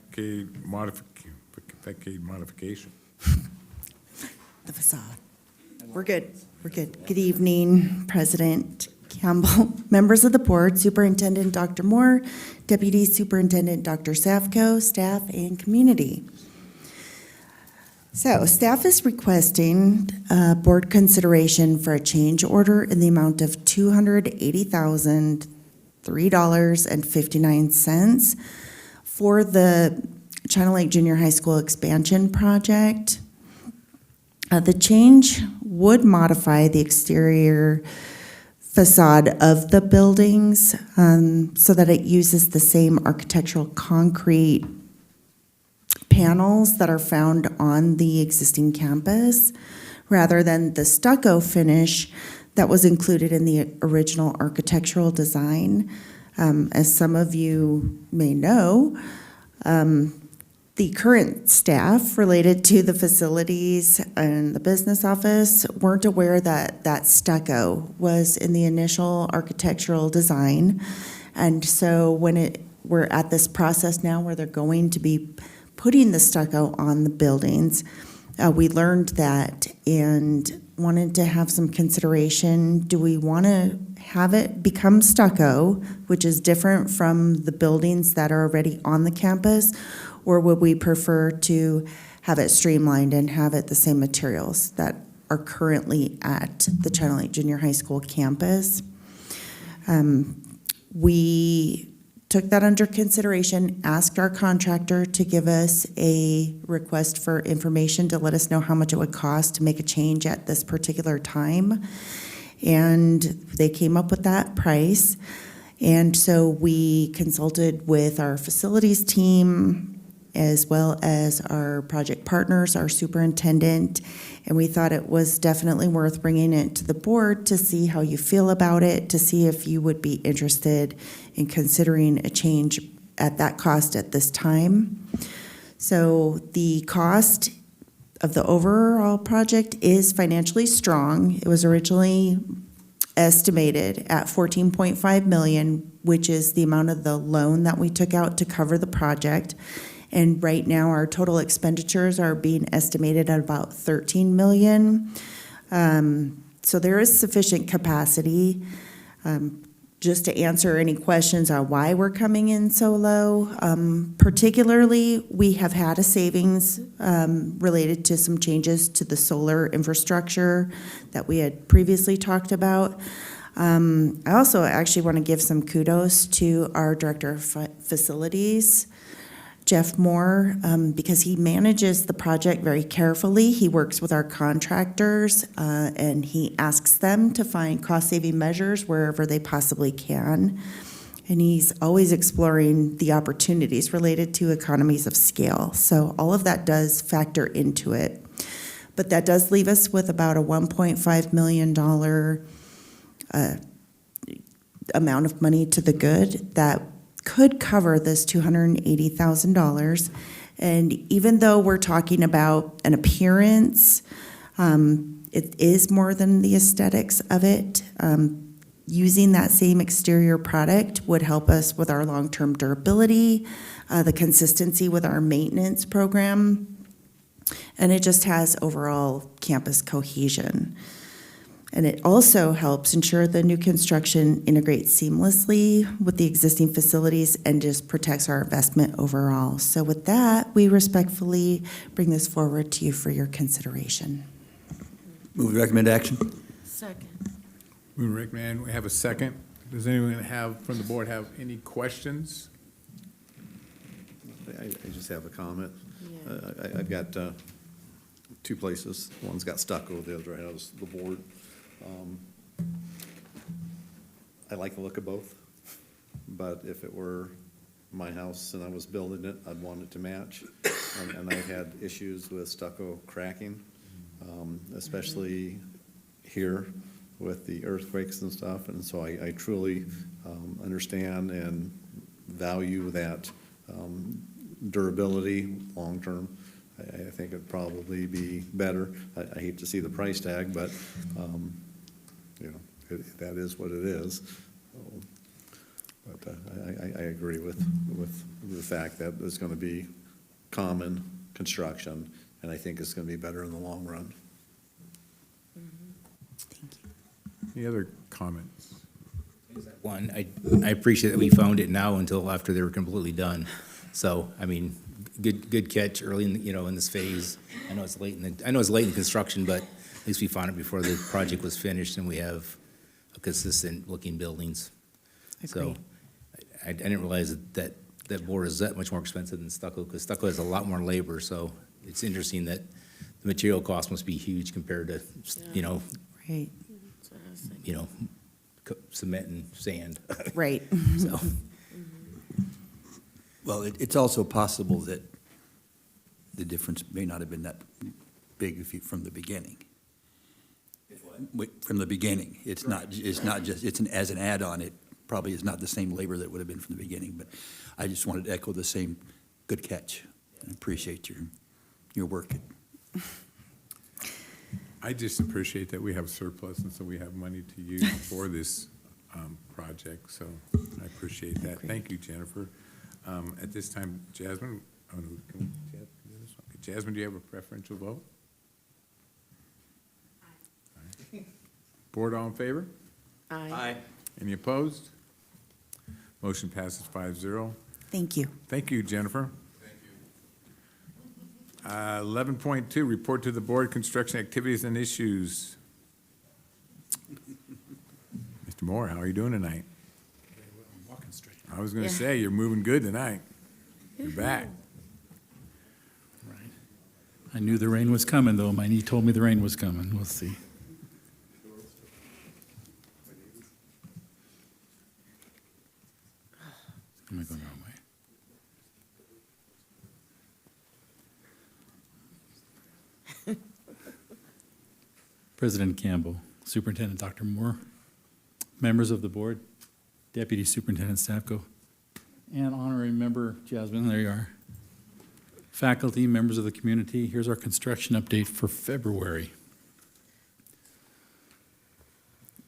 modification. The facade. We're good. We're good. Good evening, President Campbell, members of the board, Superintendent Dr. Moore, Deputy Superintendent Dr. Safko, staff, and community. So staff is requesting board consideration for a change order in the amount of $280,003.59 for the China Lake Junior High School expansion project. The change would modify the exterior facade of the buildings so that it uses the same architectural concrete panels that are found on the existing campus, rather than the stucco finish that was included in the original architectural design. As some of you may know, the current staff related to the facilities and the business office weren't aware that that stucco was in the initial architectural design. And so when we're at this process now where they're going to be putting the stucco on the buildings, we learned that and wanted to have some consideration. Do we want to have it become stucco, which is different from the buildings that are already on the campus, or would we prefer to have it streamlined and have it the same materials that are currently at the Channel Lake Junior High School campus. We took that under consideration, asked our contractor to give us a request for information to let us know how much it would cost to make a change at this particular time. And they came up with that price. And so we consulted with our facilities team as well as our project partners, our superintendent, and we thought it was definitely worth bringing it to the board to see how you feel about it, to see if you would be interested in considering a change at that cost at this time. So the cost of the overall project is financially strong. It was originally estimated at $14.5 million, which is the amount of the loan that we took out to cover the project. And right now, our total expenditures are being estimated at about $13 million. So there is sufficient capacity. Just to answer any questions on why we're coming in so low, particularly, we have had a savings related to some changes to the solar infrastructure that we had previously talked about. I also actually want to give some kudos to our Director of Facilities, Jeff Moore, because he manages the project very carefully. He works with our contractors, and he asks them to find cost-saving measures wherever they possibly can. And he's always exploring the opportunities related to economies of scale. So all of that does factor into it. But that does leave us with about a $1.5 million amount of money to the good that could cover this $280,000. And even though we're talking about an appearance, it is more than the aesthetics of it. Using that same exterior product would help us with our long-term durability, the consistency with our maintenance program, and it just has overall campus cohesion. And it also helps ensure the new construction integrates seamlessly with the existing facilities and just protects our investment overall. So with that, we respectfully bring this forward to you for your consideration. Move to recommend action. Second. We recommend, we have a second. Does anyone from the board have any questions? I just have a comment. I've got two places. One's got stucco, the other has the board. I like the look of both, but if it were my house and I was building it, I'd want it to match. And I've had issues with stucco cracking, especially here with the earthquakes and stuff. And so I truly understand and value that durability long-term. I think it'd probably be better. I hate to see the price tag, but, you know, that is what it is. But I agree with the fact that it's going to be common construction, and I think it's going to be better in the long run. Any other comments? One, I appreciate that we found it now until after they were completely done. So, I mean, good catch early in, in this phase. I know it's late in the construction, but at least we found it before the project was finished, and we have a consistent looking buildings. So I didn't realize that board is that much more expensive than stucco, because stucco has a lot more labor. So it's interesting that the material cost must be huge compared to, Right. cement and sand. Right. So. Well, it's also possible that the difference may not have been that big from the beginning. From the beginning, it's not just, as an add-on, it probably is not the same labor that would have been from the beginning, but I just wanted to echo the same good catch and appreciate your work. I just appreciate that we have surplus, and so we have money to use for this project, so I appreciate that. Thank you, Jennifer. At this time, Jasmine, Jasmine, do you have a preferential vote? Aye. Board all in favor? Aye. Any opposed? Motion passes 5-0. Thank you. Thank you, Jennifer. 11.2, report to the board, construction activities and issues. Mr. Moore, how are you doing tonight? Walking straight. I was going to Yeah. say, you're moving good tonight. You're back. Right. I knew the rain was coming, though. My knee told me the rain was coming. We'll see. Am I going the wrong way? President Campbell, Superintendent Dr. Moore, members of the board, Deputy Superintendent Stavko, and honorary member Jasmine, there you are. Faculty, members of the community, here's our construction update for February.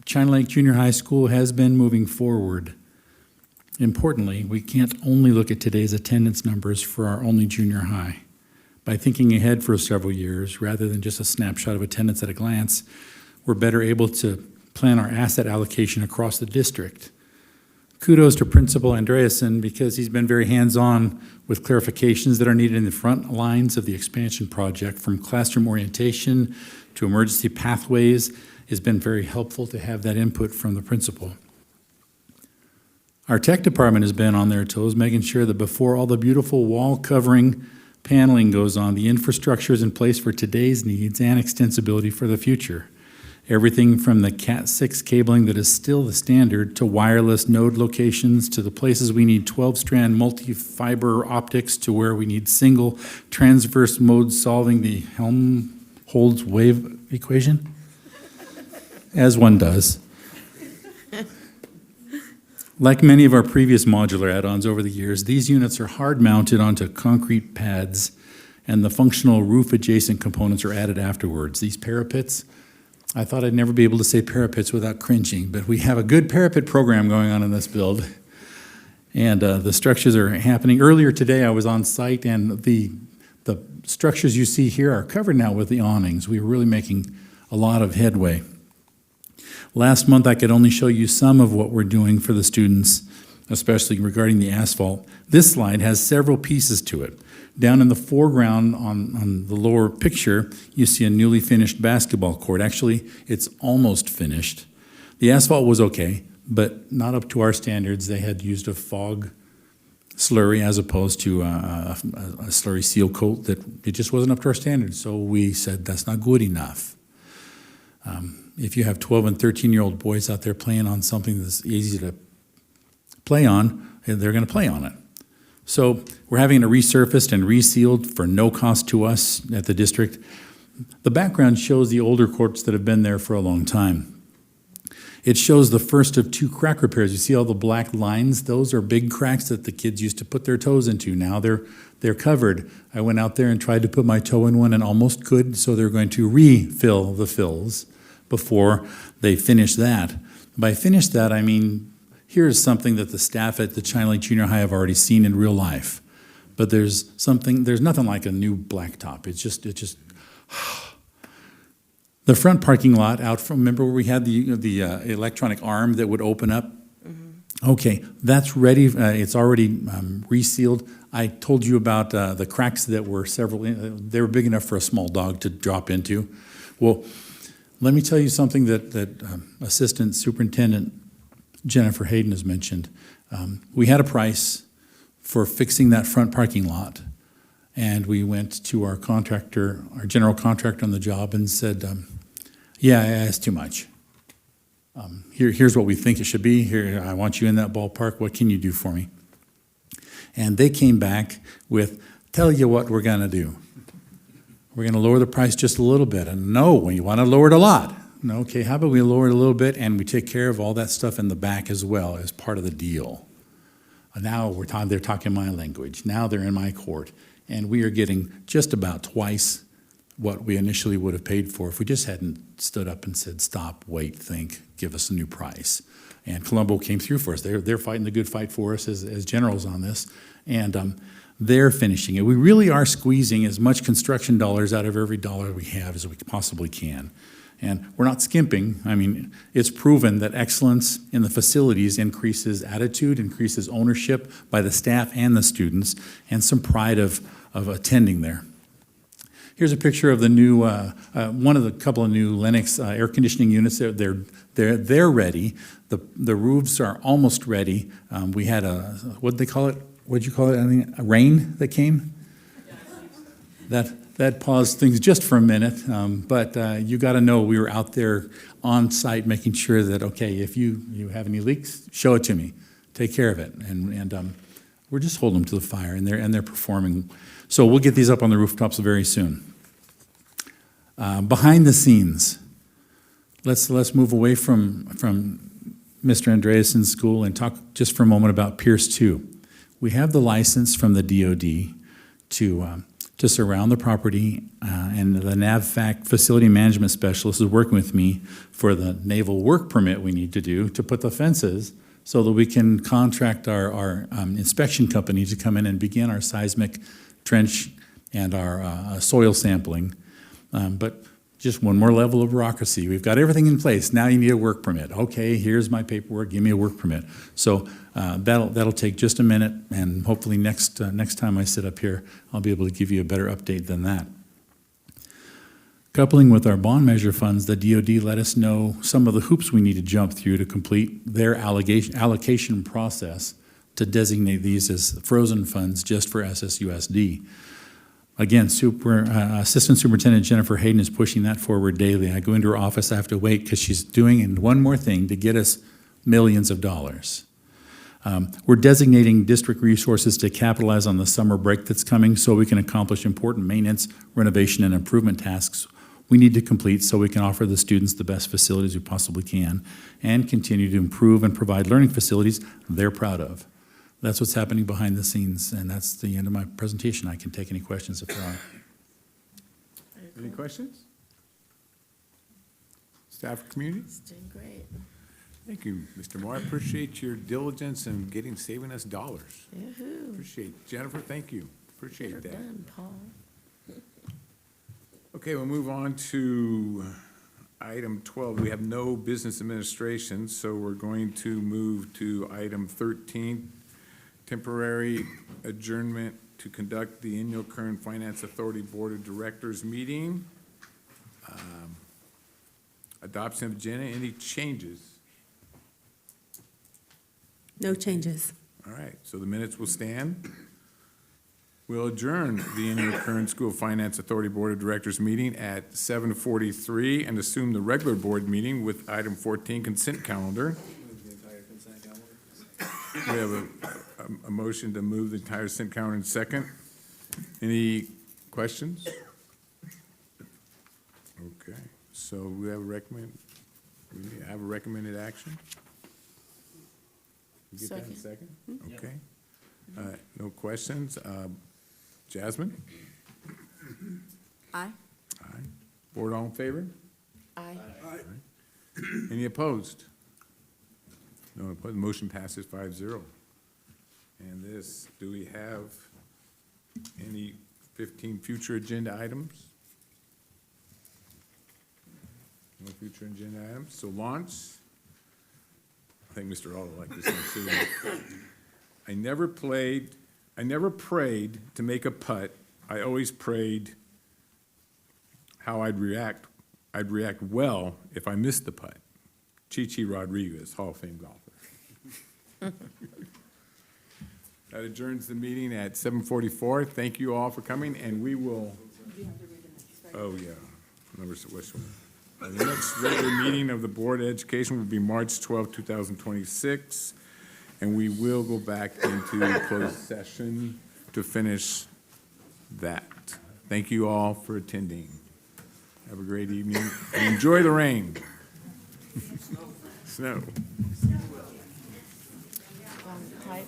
China Lake Junior High School has been moving forward. Importantly, we can't only look at today's attendance numbers for our only junior high. By thinking ahead for several years, rather than just a snapshot of attendance at a glance, we're better able to plan our asset allocation across the district. Kudos to Principal Andreasen because he's been very hands-on with clarifications that are needed in the front lines of the expansion project, from classroom orientation to emergency pathways. It's been very helpful to have that input from the principal. Our tech department has been on their toes, making sure that before all the beautiful wall covering paneling goes on, the infrastructure is in place for today's needs and extensibility for the future. Everything from the Cat6 cabling that is still the standard to wireless node locations to the places we need 12-strand multi-fiber optics to where we need single transverse modes solving the Helmholtz wave equation, as one does. Like many of our previous modular add-ons over the years, these units are hard-mounted onto concrete pads, and the functional roof-adjacent components are added afterwards. These parapets, I thought I'd never be able to say parapets without cringing, but we have a good parapet program going on in this build, and the structures are happening. Earlier today, I was on site, and the structures you see here are covered now with the awnings. We were really making a lot of headway. Last month, I could only show you some of what we're doing for the students, especially regarding the asphalt. This slide has several pieces to it. Down in the foreground on the lower picture, you see a newly finished basketball court. Actually, it's almost finished. The asphalt was okay, but not up to our standards. They had used a fog slurry as opposed to a slurry seal coat that it just wasn't up to our standards. So we said, that's not good enough. If you have 12 and 13-year-old boys out there playing on something that's easy to play on, they're going to play on it. So we're having it resurfaced and resealed for no cost to us at the district. The background shows the older courts that have been there for a long time. It shows the first of two crack repairs. You see all the black lines? Those are big cracks that the kids used to put their toes into. Now they're covered. I went out there and tried to put my toe in one and almost could, so they're going to refill the fills before they finish that. By finish that, I mean, here's something that the staff at the China Lake Junior High have already seen in real life. But there's nothing like a new blacktop. It's just the front parking lot out from, remember where we had the electronic arm that would open up? Mm-hmm. Okay, that's ready. It's already resealed. I told you about the cracks that were they were big enough for a small dog to drop into. Well, let me tell you something that Assistant Superintendent Jennifer Hayden has mentioned. We had a price for fixing that front parking lot, and we went to our contractor, our general contractor on the job, and said, yeah, it's too much. Here's what we think it should be. Here, I want you in that ballpark. What can you do for me? And they came back with, tell you what we're going to do. We're going to lower the price just a little bit. And no, you want to lower it a lot. No, okay, how about we lower it a little bit and we take care of all that stuff in the back as well as part of the deal. Now they're talking my language. Now they're in my court. And we are getting just about twice what we initially would have paid for if we just hadn't stood up and said, stop, wait, think, give us a new price. And Colombo came through for us. They're fighting the good fight for us as generals on this. And they're finishing it. We really are squeezing as much construction dollars out of every dollar we have as we possibly can. And we're not skimping. I mean, it's proven that excellence in the facilities increases attitude, increases ownership by the staff and the students, and some pride of attending there. Here's a picture of the new, one of the couple of new Lennox air conditioning units. They're ready. The roofs are almost ready. We had what'd they call it? What'd you call it? I think a rain that came? That paused things just for a minute, but you got to know we were out there on site making sure that, okay, if you have any leaks, show it to me. Take care of it. And we're just holding them to the fire, and they're performing. So we'll get these up on the rooftops very soon. Behind the scenes, let's move away from Mr. Andreassen's school and talk just for a moment about Pierce 2. We have the license from the DOD to surround the property, and the NAVFAC facility management specialist is working with me for the naval work permit we need to do to put the fences so that we can contract our inspection company to come in and begin our seismic trench and our soil sampling. But just one more level of bureaucracy. We've got everything in place. Now you need a work permit. Okay, here's my paperwork. Give me a work permit. So that'll take just a minute, and hopefully next time I sit up here, I'll be able to give you a better update than that. Coupling with our bond measure funds, the DOD let us know some of the hoops we need to jump through to complete their allocation process to designate these as frozen funds just for SSUSD. Again, Assistant Superintendent Jennifer Hayden is pushing that forward daily. I go into her office, I have to wait because she's doing one more thing to get us millions of dollars. We're designating district resources to capitalize on the summer break that's coming so we can accomplish important maintenance, renovation, and improvement tasks we need to complete so we can offer the students the best facilities we possibly can and continue to improve and provide learning facilities they're proud of. That's what's happening behind the scenes, and that's the end of my presentation. I can take any questions if there are. Any questions? Staff or community? It's doing great. Thank you, Mr. Moore. I appreciate your diligence in saving us dollars. Yoo-hoo. Appreciate it. Jennifer, thank you. Appreciate Better that. done, Paul. Okay, we'll move on to item 12. We have no business administration, so we're going to move to item 13, temporary adjournment to conduct the annual Kern Finance Authority Board of Directors meeting. Adoption of agenda, any changes? No changes. All right, so the minutes will stand. We'll adjourn the annual Kern School Finance Authority Board of Directors meeting at 7:43 and assume the regular board meeting with item 14, consent calendar. We have a motion to move the entire consent calendar in second. Any questions? Okay, so we have a recommended action? You get that in second? Okay. No questions. Jasmine? Aye. Aye. Board all in favor? Aye. Any opposed? No opposed. Motion passes 5-0. And this, do we have any 15 future agenda items? No future agenda items. So launch. I think Mr. Otto liked this one too. I never prayed to make a putt. I always prayed how I'd react. I'd react well if I missed the putt. Chi-Chi Rodriguez, Hall of Fame golfer. That adjourns the meeting at 7:44. Thank you all for coming, and we will. Oh, yeah. Which one? The next regular meeting of the Board of Education will be March 12, 2026, and we will go back into closed session to finish that. Thank you all for attending. Have a great evening, and enjoy the rain. Snow. Hi.